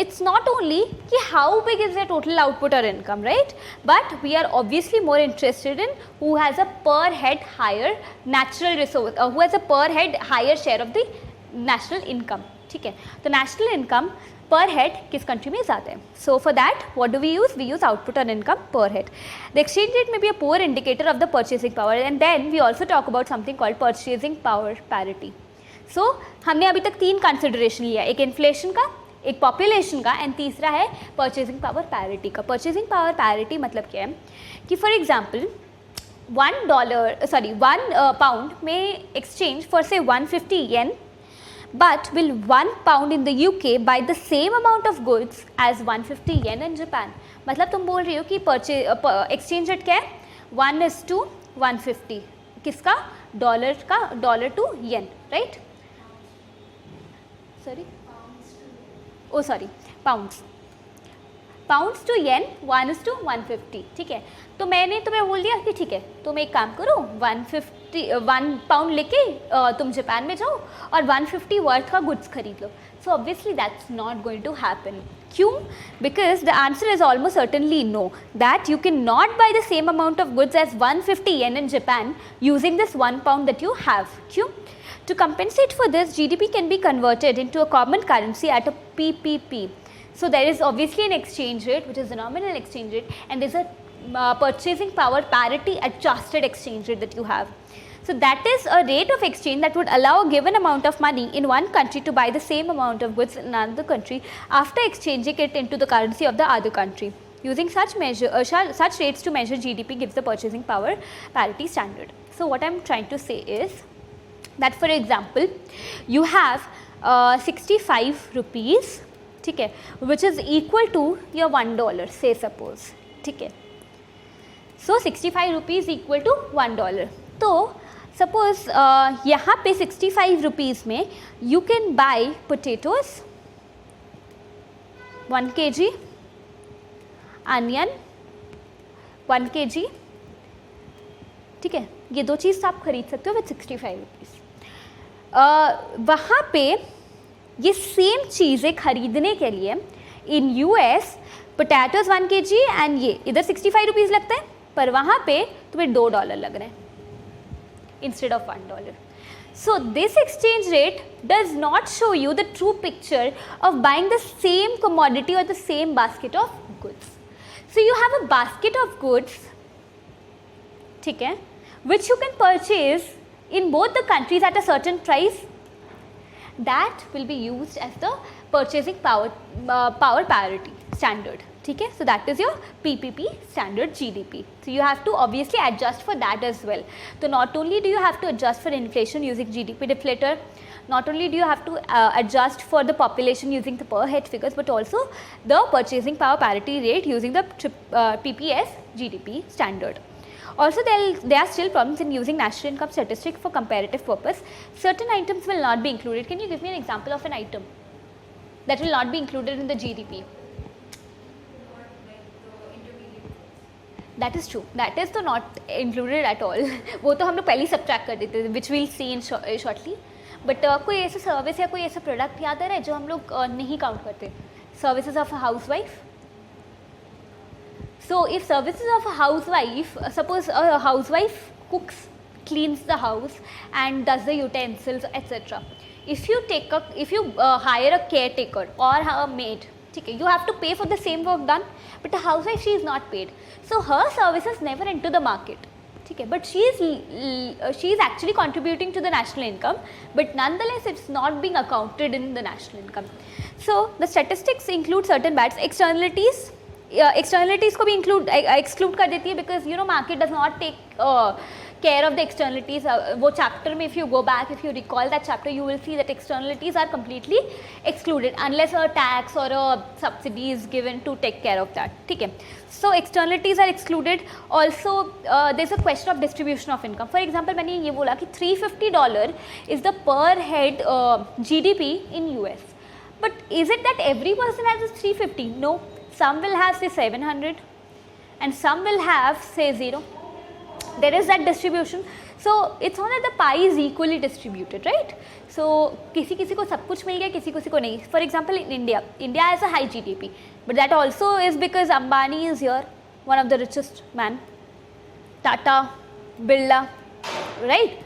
it's not only ki how big is their total output or income, right, but we are obviously more interested in who has a per head higher natural resource, who has a per head higher share of the national income. ठीक है, तो national income per head किस country में ज़्यादा है. So for that what do we use? We use output on income per head. The exchange rate may be a poor indicator of the purchasing power, and then we also talk about something called purchasing power parity. So हमने अभी तक 3 consideration लिया, एक inflation का, एक population का, and तीसरा है परचेजिंग पावर पैरिटी का. परचेजिंग पावर पैरिटी मतलब क्या है कि फॉर एग्जांपल £1 में एक्सचेंज फॉर से 150 yen, but will £1 in the UK buy the same amount of goods as 150 yen in Japan. मतलब तुम बोल रही हो कि एक्सचेंज रेट क्या है 1:150, किसका, dollar to yen, right, sorry pounds to yen 1:150. ठीक है, तो मैंने तुम्हें बोल दिया कि ठीक है तुम एक काम करो, 1 पाउंड लेके तुम जापान में जाओ और 150 वर्थ का गुड्स खरीद लो. So obviously that's not going to happen. क्यों? Because the answer is almost certainly no, that you can not buy the same amount of goods as 150 yen in Japan using this £1 that you have. क्यों? To compensate for this, GDP can be converted into a common currency at a PPP. So there is obviously an exchange rate which is the nominal exchange rate, and there is a purchasing power parity adjusted exchange rate that you have. So that is a rate of exchange that would allow a given amount of money in one country to buy the same amount of goods in another country after exchanging it into the currency of the other country. Using such rates to measure GDP gives the purchasing power parity standard. So what I am trying to say is that, for example, you have 65 rupees, ठीक है, which is equal to your $1, say suppose. ठीक है, so 65 rupees equal to $1. तो suppose यहाँ पे 65 rupees में you can buy potatoes 1 kg, onion 1 kg. ठीक है, ये 2 चीज़ आप खरीद सकते हो विद 65 रुपीज़. वहाँ पे ये सेम चीज़ें खरीदने के लिए इन US पोटैटोज 1 kg एंड ये इधर 65 रुपीज़ लगता है, पर वहाँ पे तुम्हें $2 लग रहे हैं instead of $1. So this exchange rate does not show you the true picture of buying the same commodity or the same basket of goods. So you have a basket of goods, ठीक है, which you can purchase in both the countries at a certain price. That will be used as the purchasing power parity standard. ठीक है, so that is your PPP standard GDP. So you have to obviously adjust for that as well. So not only do you have to adjust for inflation using GDP deflator, not only do you have to adjust for the population using the per head figures, but also the purchasing power parity rate using the PPS GDP standard. Also, there are still problems in using national income statistic for comparative purpose. Certain items will not be included. Can you give me an example of an item that will not be included in the GDP? That is true. That is तो not included at all. वो तो हम लोग पहले ही subtract कर देते थे, which we'll see in shortly. But कोई ऐसा सर्विस या कोई ऐसा प्रोडक्ट याद आ रहा है जो हम लोग नहीं काउंट करते? Services of a housewife. So if services of a housewife, suppose a housewife cooks, cleans the house and does the utensils, etc. If you hire a caretaker or a maid, ठीक है, you have to pay for the same work done, but a housewife, she is not paid, so her services never enter the market. ठीक है, but she is actually contributing to the national income, but nonetheless it's not being accounted in the national income. So the statistics include certain bad externalities को भी exclude कर देती है, because you know market does not take care of the externalities, वो chapter में if you go back, if you recall that chapter, you will see that externalities are completely excluded unless a tax or a subsidy is given to take care of that. ठीक है, so externalities are excluded. Also there's a question of distribution of income. For example, मैंने ये बोला कि $350 is the per head GDP in US, but is it that every person has this 350? No, some will have say 700 and some will have say 0. There is that distribution. So it's not that the pie is equally distributed, right? So किसी किसी को सब कुछ मिल गया, किसी किसी को नहीं. For example, in India has a high GDP, but that also is because Ambani is here, one of the richest man, Tata, Birla, right?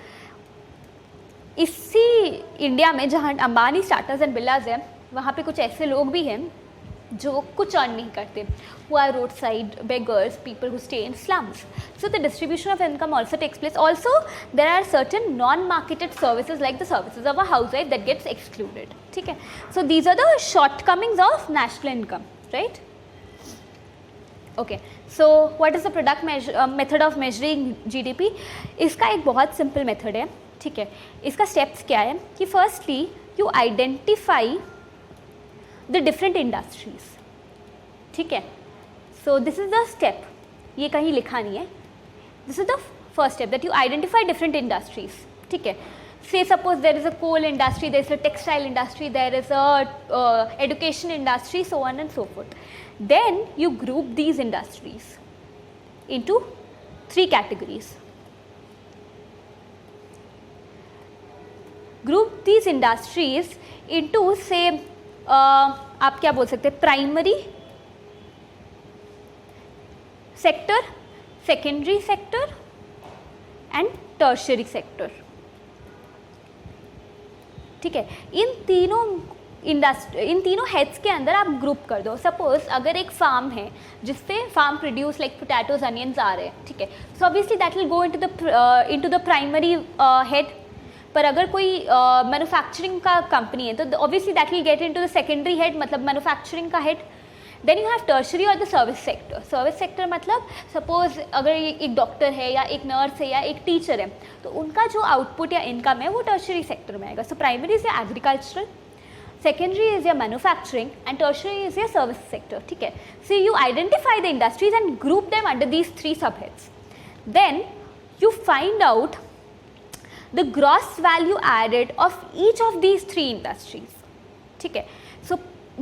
इसी इंडिया में जहाँ अंबानी, टाटास एंड बिरलाज हैं, वहाँ पे कुछ ऐसे लोग भी हैं जो कुछ अर्न नहीं करते, who are roadside beggars, people who stay in slums. So the distribution of income also takes place. Also, there are certain non-marketed services like the services of a housewife that gets excluded. ठीक है? So these are the shortcomings of national income, right? Okay. So what is the product method of measuring GDP? इसका एक बहुत simple method है. ठीक है, इसका steps क्या है कि firstly you identify the different industries. ठीक है, so this is the step, ये कहीं लिखा नहीं है. This is the first step that you identify different industries. ठीक है, say suppose there is a coal industry, there is a textile industry, there is a education industry, so on and so forth. Then you group these industries into 3 categories. Group these industries into say आप क्या बोल सकते हैं, primary sector, secondary sector and tertiary sector. ठीक है, इन तीनों heads के अंदर आप ग्रुप कर दो. सपोज अगर एक फार्म है जिससे farm produce like potatoes, onions आ रहे हैं, ठीक है, so obviously that will go into the primary head. पर अगर कोई मैन्युफैक्चरिंग का कंपनी है तो obviously that will get into the secondary head, मतलब मैन्युफैक्चरिंग का head. Then you have tertiary और the service sector. Service sector मतलब सपोज अगर एक डॉक्टर है या एक नर्स है या एक टीचर है तो उनका जो आउटपुट या इनकम है वो टर्शरी सेक्टर में आएगा. सो प्राइमरी इज या एग्रीकल्चरल, सेकेंडरी इज या मैन्युफैक्चरिंग एंड टर्शरी इज या सर्विस सेक्टर. ठीक है, so you identify the industries and group them under these 3 subheads. Then you find out the gross value added of each of these 3 industries. ठीक है, so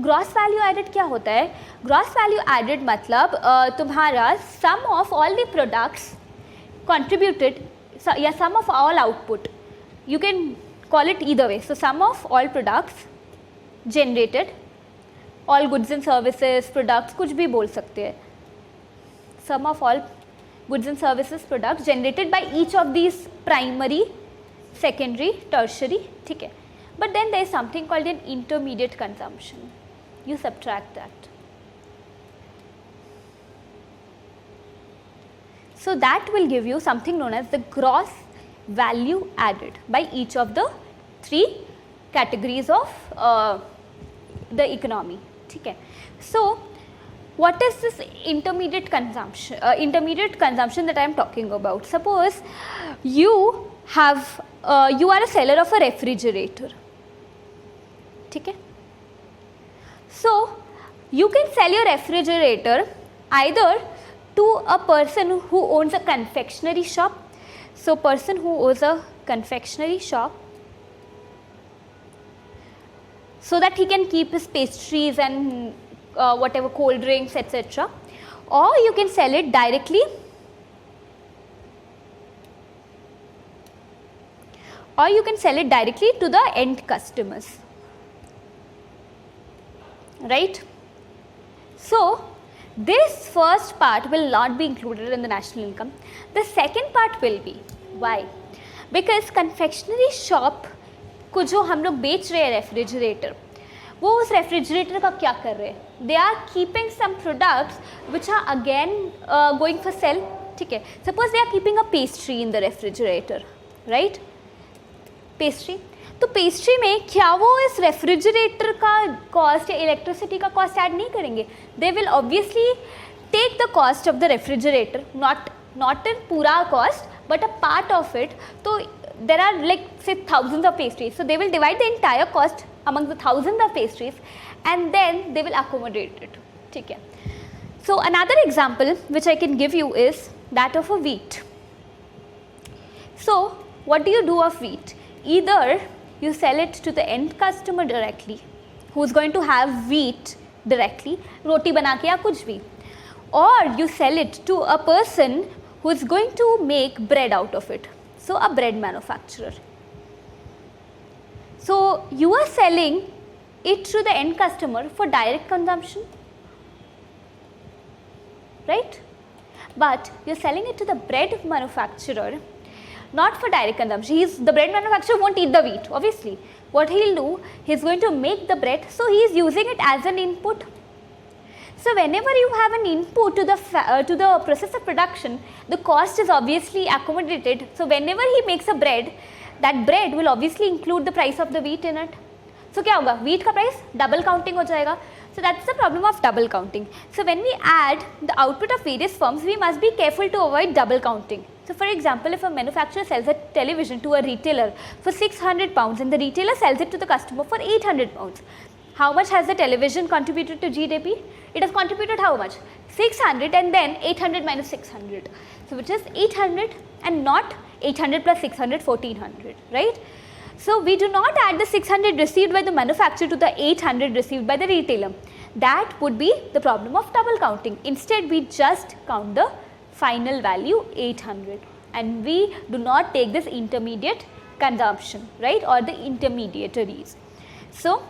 gross value added क्या होता है? Gross value added मतलब तुम्हारा sum of all the products contributed या sum of all output, you can call it either way. So sum of all products generated, all goods and services, products, कुछ भी बोल सकते हैं. Sum of all goods and services, products generated by each of these primary, secondary, tertiary. ठीक है, but then there is something called an intermediate consumption. You subtract that. So that will give you something known as the gross value added by each of the 3 categories of the economy. ठीक है, so what is this intermediate consumption that I am talking about? Suppose you are a seller of a refrigerator. ठीक है, so you can sell your refrigerator either to a person who owns a confectionery shop. So person who owns a confectionery shop, so that he can keep his pastries and whatever cold drinks etc. Or you can sell it directly, to the end customers, right? So this first part will not be included in the national income. The second part will be. Why? Because confectionery shop को जो हम लोग बेच रहे हैं refrigerator, वो उस refrigerator का क्या कर रहे हैं? They are keeping some products which are again going for sale. ठीक है, suppose they are keeping a pastry in the refrigerator, right? Pastry, तो पेस्ट्री में क्या वो इस रेफ्रिजरेटर का कॉस्ट या इलेक्ट्रिसिटी का कॉस्ट ऐड नहीं करेंगे? They will obviously take the cost of the refrigerator, not in पूरा cost, but a part of it, so there are like say thousands of pastries, so they will divide the entire cost among the thousands of pastries and then they will accommodate it. ठीक है. So another example which I can give you is that of a wheat. So what do you do of wheat? Either you sell it to the end customer directly, who is going to have wheat directly, roti bana ke ya kuch bhi, or you sell it to a person who is going to make bread out of it, so a bread manufacturer. So you are selling it to the end customer for direct consumption, right? But you are selling it to the bread manufacturer not for direct consumption. The bread manufacturer won't eat the wheat, obviously. What he will do, he is going to make the bread, so he is using it as an input. So whenever you have an input to the process of production, the cost is obviously accommodated. So whenever he makes a bread, that bread will obviously include the price of the wheat in it. So क्या होगा? Wheat का price double counting हो जाएगा. So that's the problem of double counting. So when we add the output of various firms, we must be careful to avoid double counting. So for example, if a manufacturer sells a television to a retailer for 600 pounds and the retailer sells it to the customer for 800 pounds, how much has the television contributed to GDP? It has contributed how much? 600 and then 800 minus 600. So which is 800 and not 800 plus 600, 1400, right? So we do not add the 600 received by the manufacturer to the 800 received by the retailer. That would be the problem of double counting. Instead, we just count the final value 800 and we do not take this intermediate consumption, right, or the intermediaries. So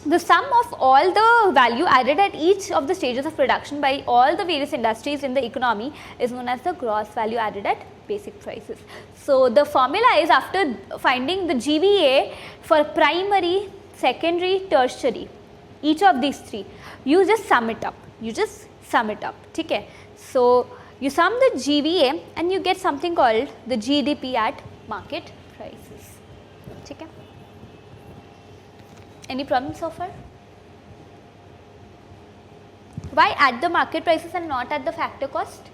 the sum of all the value added at each of the stages of production by all the various industries in the economy is known as the gross value added at basic prices. So the formula is, after finding the GVA for primary, secondary, tertiary, each of these three, you just sum it up. ठीक है? So you sum the GVA and you get something called the GDP at market prices. ठीक है? Any problems so far? Why at the market prices and not at the factor cost?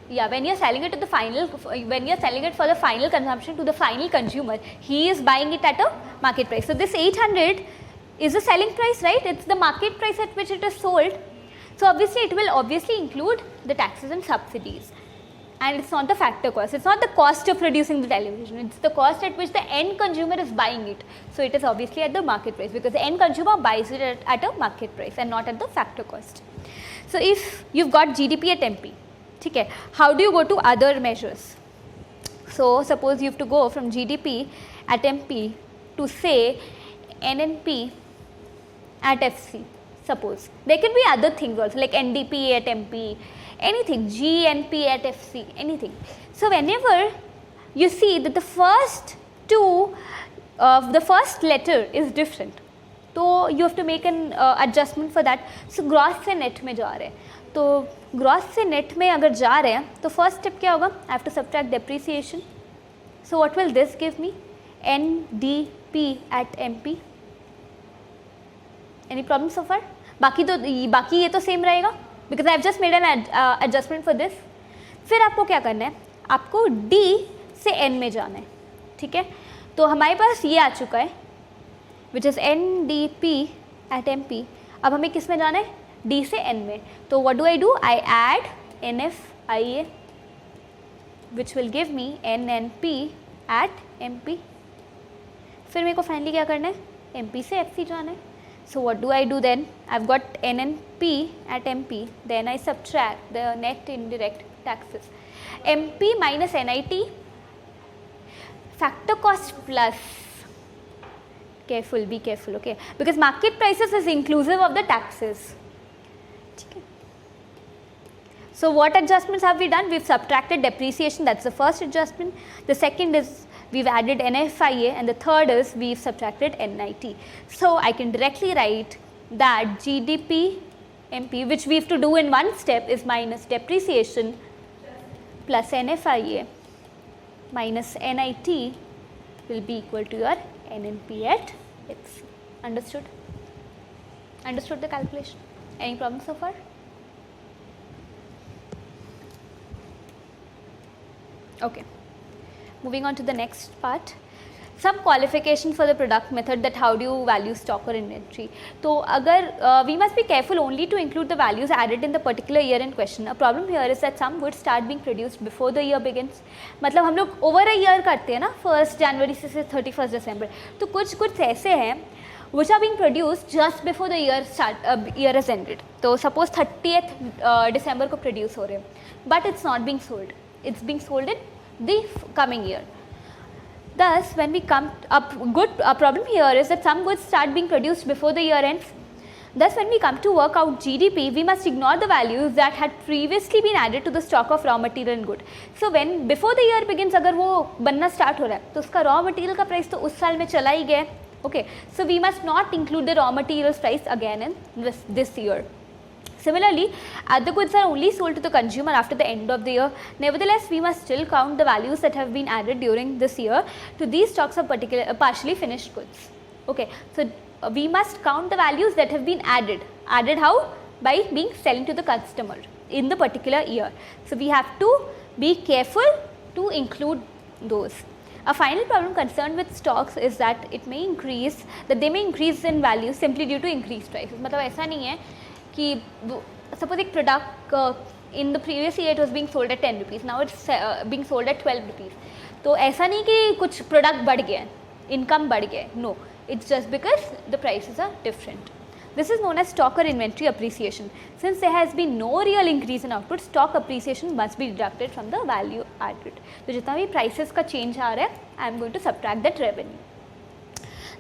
Yeah, when you are selling it to the final, when you are selling it for the final consumption to the final consumer, he is buying it at a market price. So this 800 is the selling price, right? It's the market price at which it is sold. So obviously it will obviously include the taxes and subsidies. And it's not the factor cost, it's not the cost of producing the television, it's the cost at which the end consumer is buying it. So it is obviously at the market price because the end consumer buys it at a market price and not at the factor cost. So if you've got GDP at MP, okay, how do you go to other measures? So suppose you have to go from GDP at MP to say NNP at FC. Suppose there can be other things also like NDP at MP, anything, GNP at FC, anything. So whenever you see that the first two of the first letter is different, so you have to make an adjustment for that. So gross से net में जा रहे हैं, तो gross से net में अगर जा रहे हैं तो first step क्या होगा? I have to subtract depreciation. So what will this give me? NDP at MP. Any problem so far? बाकी ये तो सेम रहेगा because I have just made an adjustment for this. फिर आपको क्या करना है? आपको D से N में जाना है, ठीक है? तो हमारे पास ये आ चुका है which is NDP at MP. अब हमें किस में जाना है? D से N में. तो what do? I add NFIA which will give me NNP at MP. फिर मेरे को फाइनली क्या करना है? MP से FC जाना है. So what do then? I've got NNP at MP, then I subtract the net indirect taxes. MP minus NIT, factor cost plus, careful, be careful, okay, because market prices is inclusive of the taxes. So what adjustments have we done? We've subtracted depreciation, that's the first adjustment. The second is we've added NFIA and the third is we've subtracted NIT. So I can directly write that GDP MP, which we have to do in one step, is minus depreciation plus NFIA minus NIT will be equal to your NNP at FC. Understood? Understood the calculation? Any problems so far? Okay, moving on to the next part. Some qualification for the product method, that how do you value stock or inventory. तो अगर we must be careful only to include the values added in the particular year in question. A problem here is that some goods start being produced before the year begins. मतलब हम लोग over a year करते हैं ना, 1st January से 31st December. तो कुछ goods ऐसे हैं which are being produced just before the year has ended. तो suppose 30th December को produce हो रहे हैं, but it's not being sold. It's being sold in the coming year. Thus, when we come up, a problem here is that some goods start being produced before the year ends. Thus, when we come to work out GDP, we must ignore the values that had previously been added to the stock of raw material and good. So, when before the year begins, अगर वो बनना start हो रहा है, तो उसका raw material का price तो उस साल में चला ही गया. Okay, so we must not include the raw materials price again in this year. Similarly, other goods are only sold to the consumer after the end of the year. Nevertheless, we must still count the values that have been added during this year to these stocks of partially finished goods. Okay, so we must count the values that have been added. Added how? By being selling to the customer in the particular year. So we have to be careful to include those. A final problem concerned with stocks is that they may increase in value simply due to increased prices. मतलब ऐसा नहीं है कि suppose एक product in the previous year it was being sold at 10 rupees, now it's being sold at 12 rupees. तो ऐसा नहीं कि कुछ product बढ़ गया, income बढ़ गया, no, it's just because the prices are different. This is known as stock or inventory appreciation. Since there has been no real increase in output, stock appreciation must be deducted from the value added. तो जितना भी prices का change आ रहा है, I am going to subtract that revenue.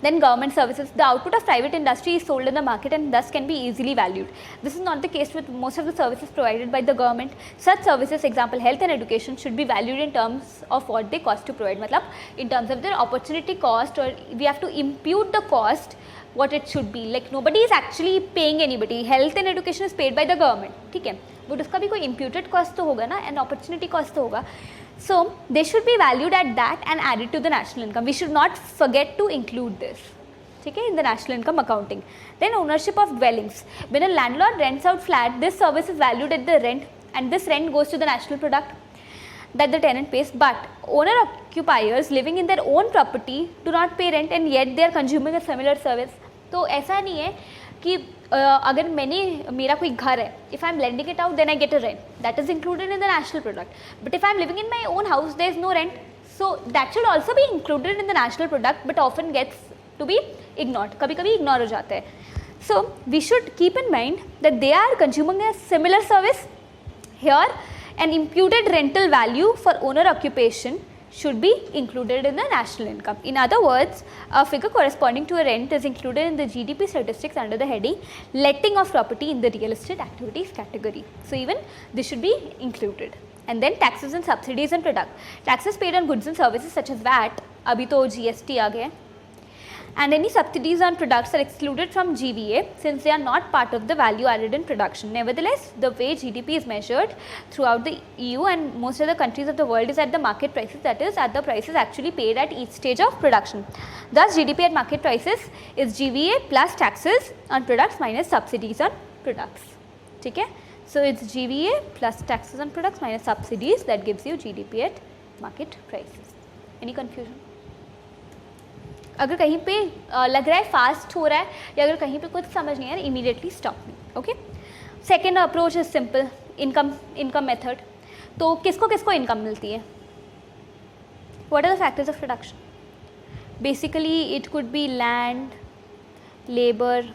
Then government services. The output of private industry is sold in the market and thus can be easily valued. This is not the case with most of the services provided by the government. Such services, example health and education, should be valued in terms of what they cost to provide. मतलब in terms of their opportunity cost, or we have to impute the cost what it should be. Like nobody is actually paying anybody. Health and education is paid by the government. ठीक है, but उसका भी कोई imputed cost तो होगा ना, and opportunity cost तो होगा. So they should be valued at that and added to the national income. We should not forget to include this, okay, in the national income accounting. Then ownership of dwellings. When a landlord rents out flat, this service is valued at the rent, and this rent goes to the national product that the tenant pays. But owner occupiers living in their own property do not pay rent, and yet they are consuming a similar service. तो ऐसा नहीं है कि अगर मेरा कोई घर है, if I am lending it out, then I get a rent. That is included in the national product. But if I am living in my own house, there is no rent. So that should also be included in the national product, but often gets to be ignored. कभी-कभी ignore हो जाता है. So we should keep in mind that they are consuming a similar service. Here, an imputed rental value for owner occupation should be included in the national income. In other words, a figure corresponding to a rent is included in the GDP statistics under the heading letting of property in the real estate activities category. So even this should be included. And then taxes and subsidies and product. Taxes paid on goods and services such as VAT, अभी तो GST आ गया, and any subsidies on products are excluded from GVA since they are not part of the value added in production. Nevertheless, the way GDP is measured throughout the EU and most of the countries of the world is at the market prices, that is at the prices actually paid at each stage of production. Thus, GDP at market prices is GVA plus taxes on products minus subsidies on products. Okay? So, it's GVA plus taxes on products minus subsidies that gives you GDP at market prices. Any confusion? अगर कहीं पे लग रहा है fast हो रहा है या अगर कहीं पे कुछ समझ नहीं आ रहा, immediately stop me. Okay. Second approach is simple, income method. तो किसको किसको इनकम मिलती है? What are the factors of production? Basically it could be land, labour,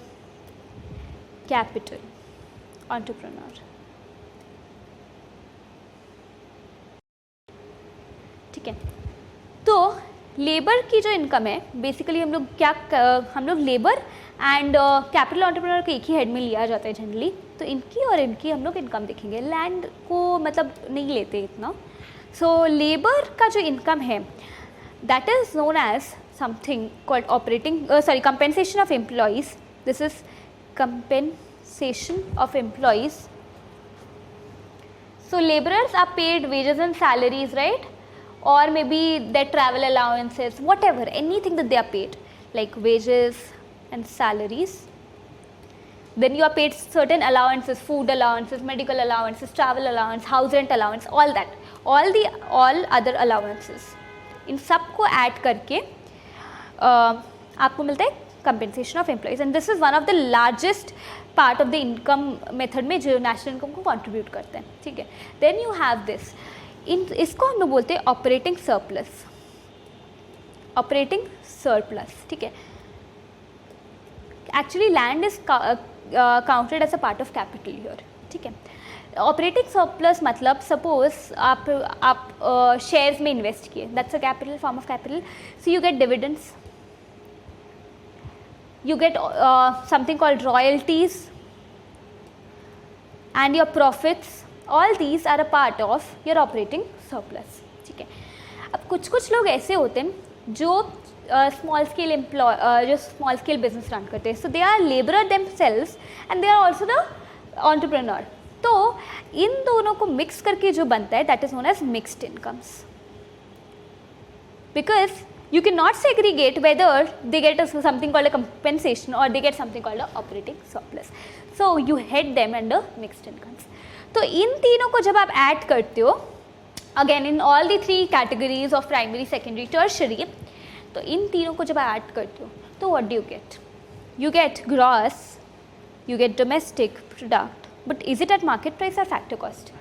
capital, entrepreneur. ठीक है. तो लेबर की जो इनकम है, बेसिकली हम लोग लेबर एंड कैपिटल एंटरप्रेन्योर को एक ही हेड में लिया जाता है जनरली. तो इनकी और इनकी हम लोग इनकम देखेंगे. लैंड को मतलब नहीं लेते इतना. सो लेबर का जो इनकम है that is known as something called compensation of employees. This is compensation of employees. So labourers are paid wages and salaries, right? Or maybe their travel allowances, whatever, anything that they are paid, like wages and salaries. Then you are paid certain allowances, food allowances, medical allowances, travel allowance, house rent allowance, all that. all other allowances, इन सब को add करके आपको मिलता है compensation of employees, and this is one of the largest part of the income method में जो national income को contribute करते हैं, ठीक है. Then you have this, इसको हम लोग बोलते हैं ऑपरेटिंग सरप्लस. ऑपरेटिंग सरप्लस, ठीक है. Actually land is counted as a part of capital here, ठीक है. ऑपरेटिंग सरप्लस मतलब सपोज आप शेयर्स में इन्वेस्ट किए, that's a capital, form of capital. So you get dividends, you get something called royalties and your profits, all these are a part of your operating surplus, ठीक है. अब कुछ लोग ऐसे होते हैं जो स्मॉल स्केल बिजनेस रन करते हैं, so they are labourer themselves and they are also the entrepreneur. तो इन दोनों को मिक्स करके जो बनता है that is known as mixed incomes, because you cannot segregate whether they get something called a compensation or they get something called a operating surplus. So you head them under mixed incomes. तो इन तीनों को जब आप add करते हो, again in all the three categories of primary, secondary, tertiary, तो इन तीनों को जब आप ऐड करते हो तो what do you get? You get gross, you get domestic product, but is it at market price or factor cost?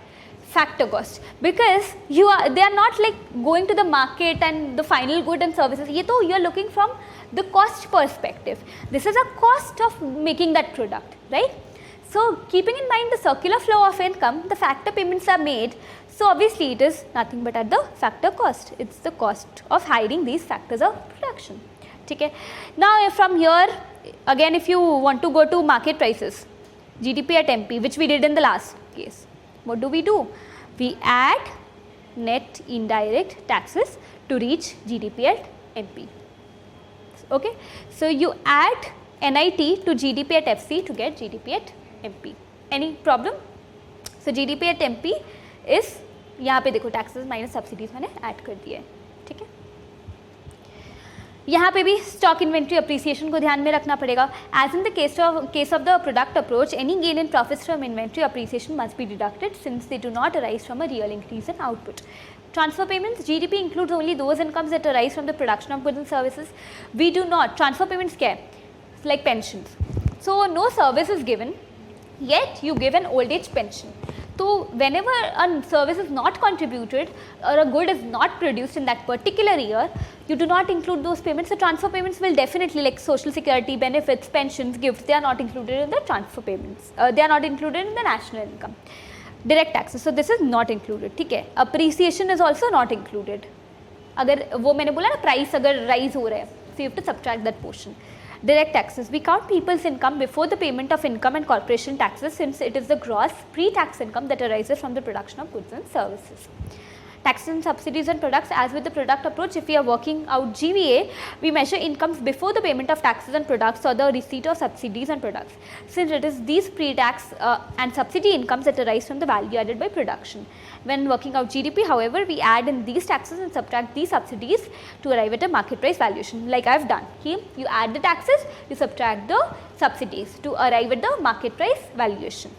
Factor cost, because they are not like going to the market and the final good and services. ये तो you are looking from the cost perspective. This is a cost of making that product, right? So keeping in mind the circular flow of income, the factor payments are made. So obviously it is nothing but at the factor cost. It's the cost of hiring these factors of production. ठीक है. Now from here again, if you want to go to market prices, GDP at MP, which we did in the last case, what do? We add net indirect taxes to reach GDP at MP. Okay, so you add NIT to GDP at FC to get GDP at MP. Any problem? So GDP at MP is, यहाँ पे देखो taxes minus subsidies मैंने add कर दिया है, ठीक है. यहाँ पे भी स्टॉक इन्वेंट्री अप्रिसिएशन को ध्यान में रखना पड़ेगा. As in the case of the product approach, any gain in profits from inventory appreciation must be deducted since they do not arise from a real increase in output. Transfer payments, GDP includes only those incomes that arise from the production of goods and services. We do not. Transfer payments क्या है? It's like pensions. So no service is given, yet you give an old age pension. So whenever a service is not contributed or a good is not produced in that particular year, you do not include those payments. The transfer payments will definitely, like social security benefits, pensions, gifts, they are not included in the transfer payments. They are not included in the national income. Direct taxes, so this is not included, ठीक है. Appreciation is also not included. अगर वो मैंने बोला ना price अगर rise हो रहा है, so you have to subtract that portion. Direct taxes, we count people's income before the payment of income and corporation taxes since it is the gross pre-tax income that arises from the production of goods and services. Taxes and subsidies and products, as with the product approach, if we are working out GVA, we measure incomes before the payment of taxes and products or the receipt of subsidies and products, since it is these pre-tax and subsidy incomes that arise from the value added by production. When working out GDP, however, we add in these taxes and subtract these subsidies to arrive at a market price valuation, like I have done. Here, you add the taxes, you subtract the subsidies to arrive at the market price valuation.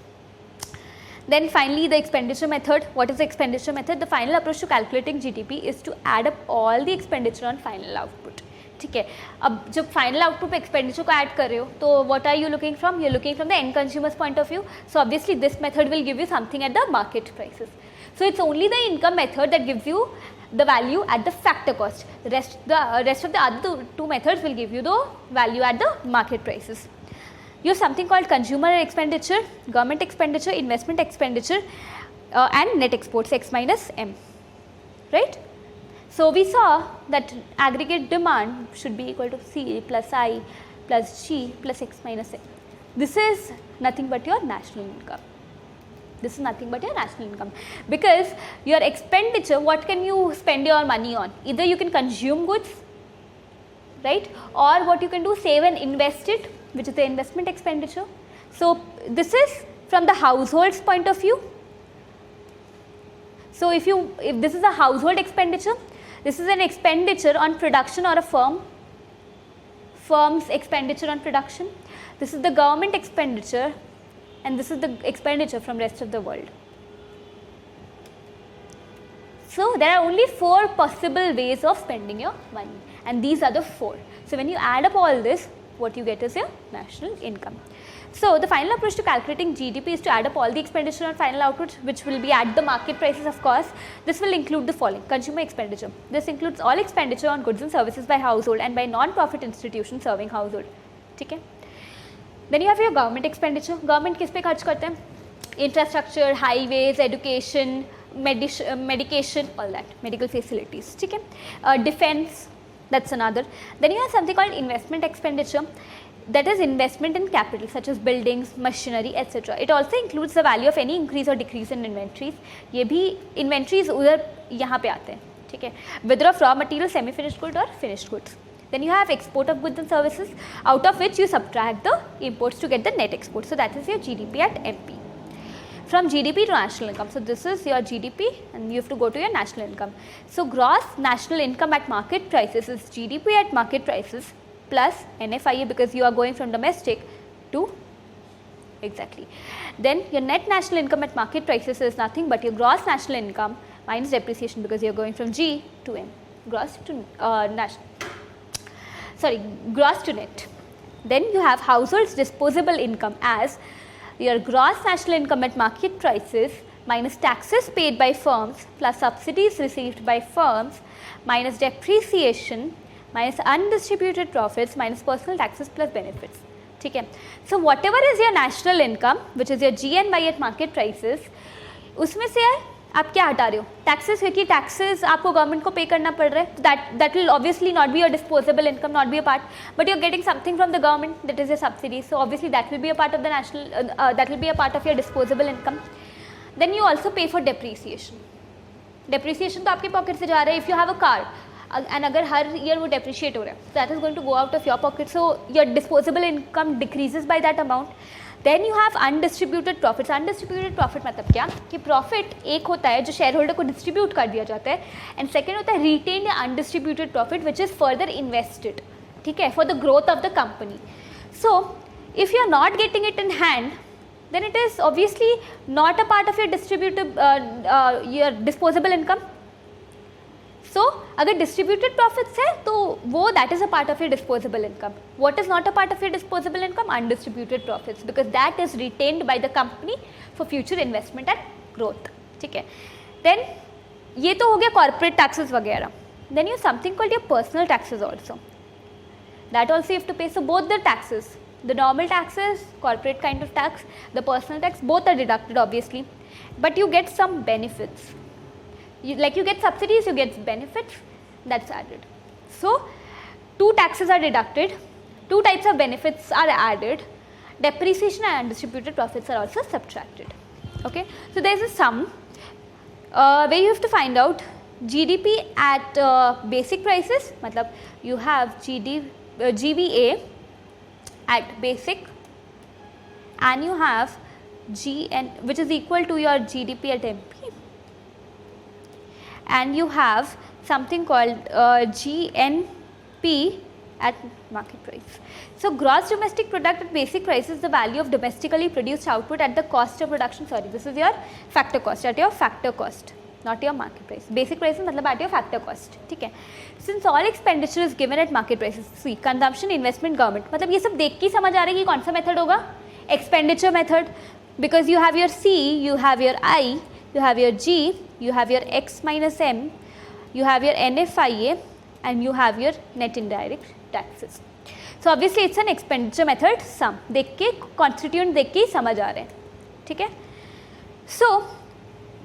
Then finally the expenditure method. What is the expenditure method? The final approach to calculating GDP is to add up all the expenditure on final output. ठीक है. अब जब final output पे expenditure को add कर रहे हो तो what are you looking from? You looking from the end consumers point of view. So obviously this method will give you something at the market prices. So it's only the income method that gives you the value at the factor cost. The rest of the other two methods will give you the value at the market prices. You have something called consumer expenditure, government expenditure, investment expenditure, and net exports X minus M, right? So we saw that aggregate demand should be equal to C plus I plus G plus X minus M. This is nothing but your national income. This is nothing but your national income, because your expenditure, what can you spend your money on? Either you can consume goods, right, or what you can do, save and invest it, which is the investment expenditure. So this is from the household's point of view. So if this is a household expenditure, this is an expenditure on production or a firm's expenditure on production. This is the government expenditure, and this is the expenditure from rest of the world. So there are only 4 possible ways of spending your money, and these are the 4. So when you add up all this, what you get is your national income. So the final approach to calculating GDP is to add up all the expenditure and final output, which will be at the market prices, of course. This will include the following: consumer expenditure. This includes all expenditure on goods and services by household and by non-profit institutions serving household. Okay. Then you have your government expenditure. Government किस पे खर्च करते हैं? Infrastructure, highways, education, medication, all that, medical facilities. ठीक है. Defense, that's another. Then you have something called investment expenditure. That is investment in capital such as buildings, machinery, etc. It also includes the value of any increase or decrease in inventories. ये भी inventories उधर यहाँ पे आते हैं, ठीक है. Whether of raw material, semi-finished good or finished goods. Then you have export of goods and services, out of which you subtract the imports to get the net export. So that is your GDP at MP. From GDP to national income. So this is your GDP, and you have to go to your national income. So gross national income at market prices is GDP at market prices plus NFIA, because you are going from domestic to exactly. Then your net national income at market prices is nothing but your gross national income minus depreciation, because you are going from G to N, gross to gross to net. Then you have households disposable income as your gross national income at market prices minus taxes paid by firms plus subsidies received by firms minus depreciation minus undistributed profits minus personal taxes plus benefits. ठीक है. So whatever is your national income, which is your GNY at market prices, उसमें से आप क्या हटा रहे हो? Taxes, क्योंकि taxes आपको government को pay करना पड़ रहा है. That will obviously not be your disposable income, not be a part, but you're getting something from the government, that is your subsidy. So obviously that will be a part of the national, that will be a part of your disposable income. Then you also pay for depreciation. Depreciation तो आपके pocket से जा रहा है. If you have a car, and अगर हर year वो depreciate हो रहा है, that is going to go out of your pocket, so your disposable income decreases by that amount. Then you have undistributed profits. Undistributed profit मतलब क्या कि profit एक होता है जो शेयर होल्डर को डिस्ट्रीब्यूट कर दिया जाता है, एंड सेकेंड होता है रिटेन या undistributed profit which is further invested, ठीक है, for the growth of the company. So if you are not getting it in hand, then it is obviously not a part of your your disposable income. So अगर distributed profits है तो वो that is a part of your disposable income. What is not a part of your disposable income? Undistributed profits, because that is retained by the company for future investment and growth. ठीक है. Then ये तो हो गया corporate taxes वगैरह. Then you have something called your personal taxes also. That also you have to pay. So both the taxes, the normal taxes, corporate kind of tax, the personal tax, both are deducted obviously, but you get some benefits. You get subsidies, you get benefits, that's added. So 2 taxes are deducted, 2 types of benefits are added, depreciation and undistributed profits are also subtracted. Okay, so there is a sum where you have to find out GDP at basic prices, matlab you have GVA at basic, and you have GN, which is equal to your GDP at MP, and you have something called GNP at market price. So gross domestic product at basic price is the value of domestically produced output at the cost of production. Sorry, this is your factor cost, at your factor cost, not your market price. Basic price मतलब at your factor cost. ठीक है. Since all expenditure is given at market prices, see consumption, investment, government, मतलब ये सब देख के समझ आ रहा है कि कौन सा मेथड होगा? Expenditure method, because you have your C, you have your I, you have your G, you have your X minus M, you have your NFIA, and you have your net indirect taxes. So obviously it's an expenditure method sum. देख के constituent देख के समझ आ रहे हैं, ठीक है? So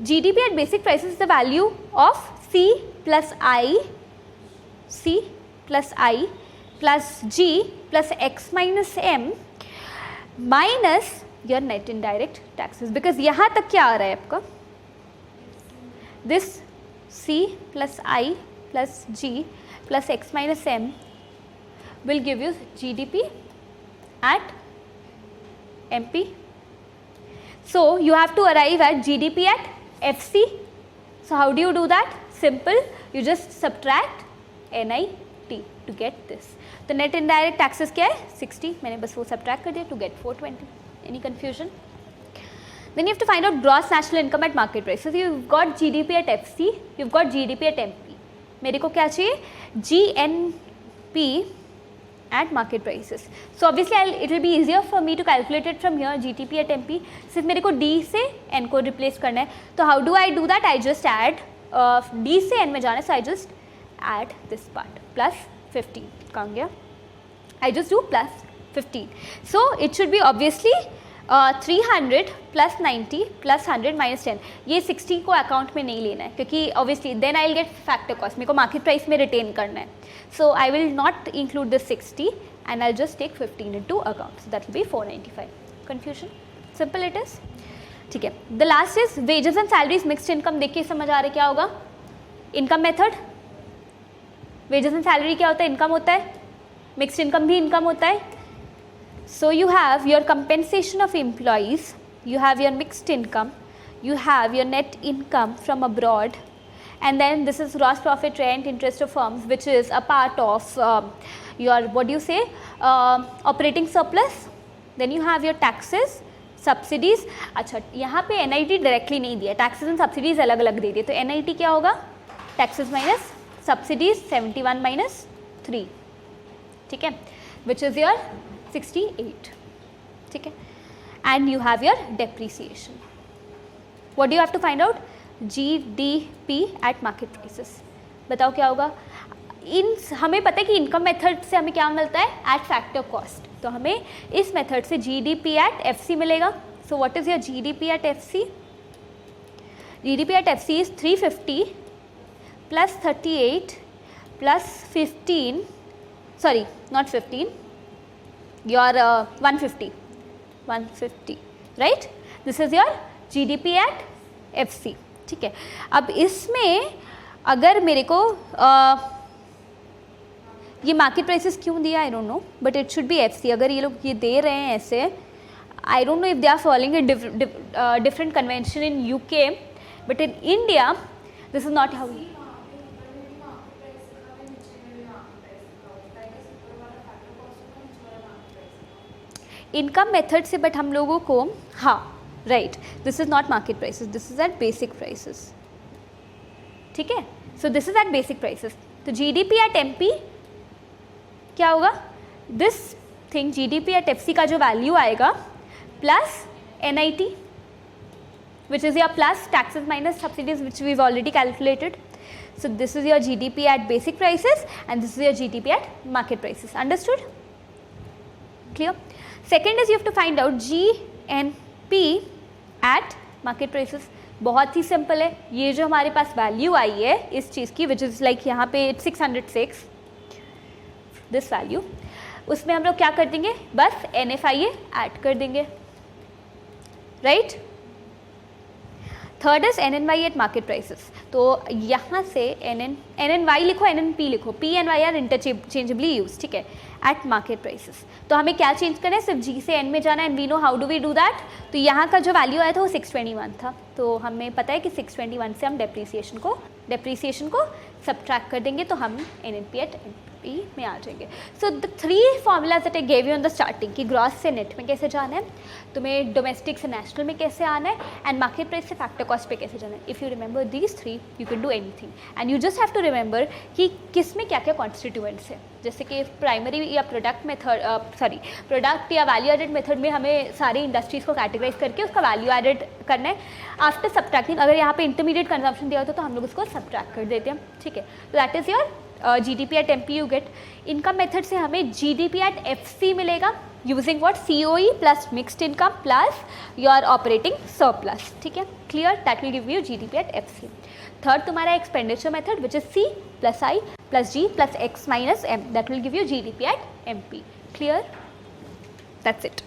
GDP at basic prices is the value of C plus I plus G plus X minus M minus your net indirect taxes. Because यहाँ तक क्या आ रहा है आपका? This C plus I plus G plus X minus M will give you GDP at MP. So you have to arrive at GDP at FC. So how do you do that? Simple, you just subtract NIT to get this. The net indirect taxes क्या है? 60. मैंने बस वो subtract कर दिया to get 420. Any confusion? Then you have to find out gross national income at market price. So you've got GDP at FC, you've got GDP at MP. मेरे को क्या चाहिए? GNP at market prices. So obviously it will be easier for me to calculate it from here, GDP at MP. सिर्फ मेरे को D से N को replace करना है. तो how do I do that? I just add D से N में जाना है, so I just add this part plus 15. कहाँ गया? I just do plus 15. So it should be obviously 300 plus 90 plus 100 minus 10. ये 60 को अकाउंट में नहीं लेना है क्योंकि obviously then I'll get factor cost. मेरे को मार्केट प्राइस में रिटेन करना है. So I will not include this 60 and I'll just take 15 into account. So that will be 495. Confusion? Simple it is. ठीक है. The last is wages and salaries mixed income. देखिए समझ आ रहा है क्या होगा? Income method. Wages and salary क्या होता है? Income होता है. Mixed income भी income होता है. So you have your compensation of employees, you have your mixed income, you have your net income from abroad, and then this is gross profit, rent, interest of firms, which is a part of your, what do you say, operating surplus. Then you have your taxes, subsidies. अच्छा यहाँ पे NIT directly नहीं दिया, taxes and subsidies अलग अलग दे दिए. तो NIT क्या होगा? Taxes minus subsidies 71 minus 3. ठीक है, which is your 68. ठीक है, and you have your depreciation. What do you have to find out? GDP at market prices. बताओ क्या होगा? हमें पता है कि इनकम मेथड से हमें क्या मिलता है? Eight factor cost. तो हमें इस मेथड से GDP at FC मिलेगा. So what is your GDP at FC? GDP at FC is 350 plus 38 plus 15. Sorry, not 15. Your 150, right? This is your GDP at FC. ठीक है. अब इसमें अगर मेरे को ये मार्केट प्राइसेस क्यों दिया I don't know, but it should be FC. अगर ये लोग ये दे रहे हैं ऐसे, I don't know if they are following a different convention in UK, but in India this is not how. Income method से बट हम लोगों को, हाँ right, this is not market prices, this is at basic prices. ठीक है, so this is at basic prices. तो GDP at MP क्या होगा? This thing GDP at FC का जो वैल्यू आएगा plus NIT which is your plus taxes minus subsidies which we already calculated. So this is your GDP at basic prices and this is your GDP at market prices. Understood? Clear? Second is you have to find out GNP at market prices. बहुत ही simple है. ये जो हमारे पास value आई है इस चीज़ की which is like यहाँ पे 606 दिस वैल्यू, उसमें हम लोग क्या कर देंगे? बस NFIA ऐड कर देंगे. Right? Third is NNY eight market prices. तो यहाँ से NNY लिखो, NNP लिखो, P and Y are interchangeably use. ठीक है, एट मार्केट प्राइसेस. तो हमें क्या चेंज करना है? सिर्फ G से N में जाना है. And we know how do we do that. तो यहाँ का जो वैल्यू आया था वो 621 था. तो हमें पता है कि 621 से हम डेप्रीसिएशन को सब्ट्रैक्ट कर देंगे तो हम NNP एट NP में आ जाएंगे. So the 3 formulas that I gave you on the starting कि ग्रॉस से नेट में कैसे जाना है, तुम्हें डोमेस्टिक से नेशनल में कैसे आना है, एंड मार्केट प्राइस से फैक्टर कॉस्ट पे कैसे जाना है. If you remember these 3 you can do anything. And you just have to remember कि किस में क्या क्या कॉन्स्टिट्यूएंट्स है. जैसे कि प्राइमरी या प्रोडक्ट या वैल्यू एडेड मेथड में हमें सारी इंडस्ट्रीज़ को कैटेगराइज करके उसका वैल्यू एडेड करना है. आफ्टर सब्ट्रैक्टिंग, अगर यहाँ पे इंटरमीडिएट कंजम्पशन दिया होता तो हम लोग उसको सब्ट्रैक्ट कर देते हैं. ठीक है, तो that is your GDP at MP you get. Income method से हमें GDP एट FC मिलेगा using what? COE plus mixed income plus your operating surplus. ठीक है, clear? That will give you GDP at FC. Third तुम्हारा expenditure method which is C plus I plus G plus X minus M. That will give you GDP at MP. Clear? That's it.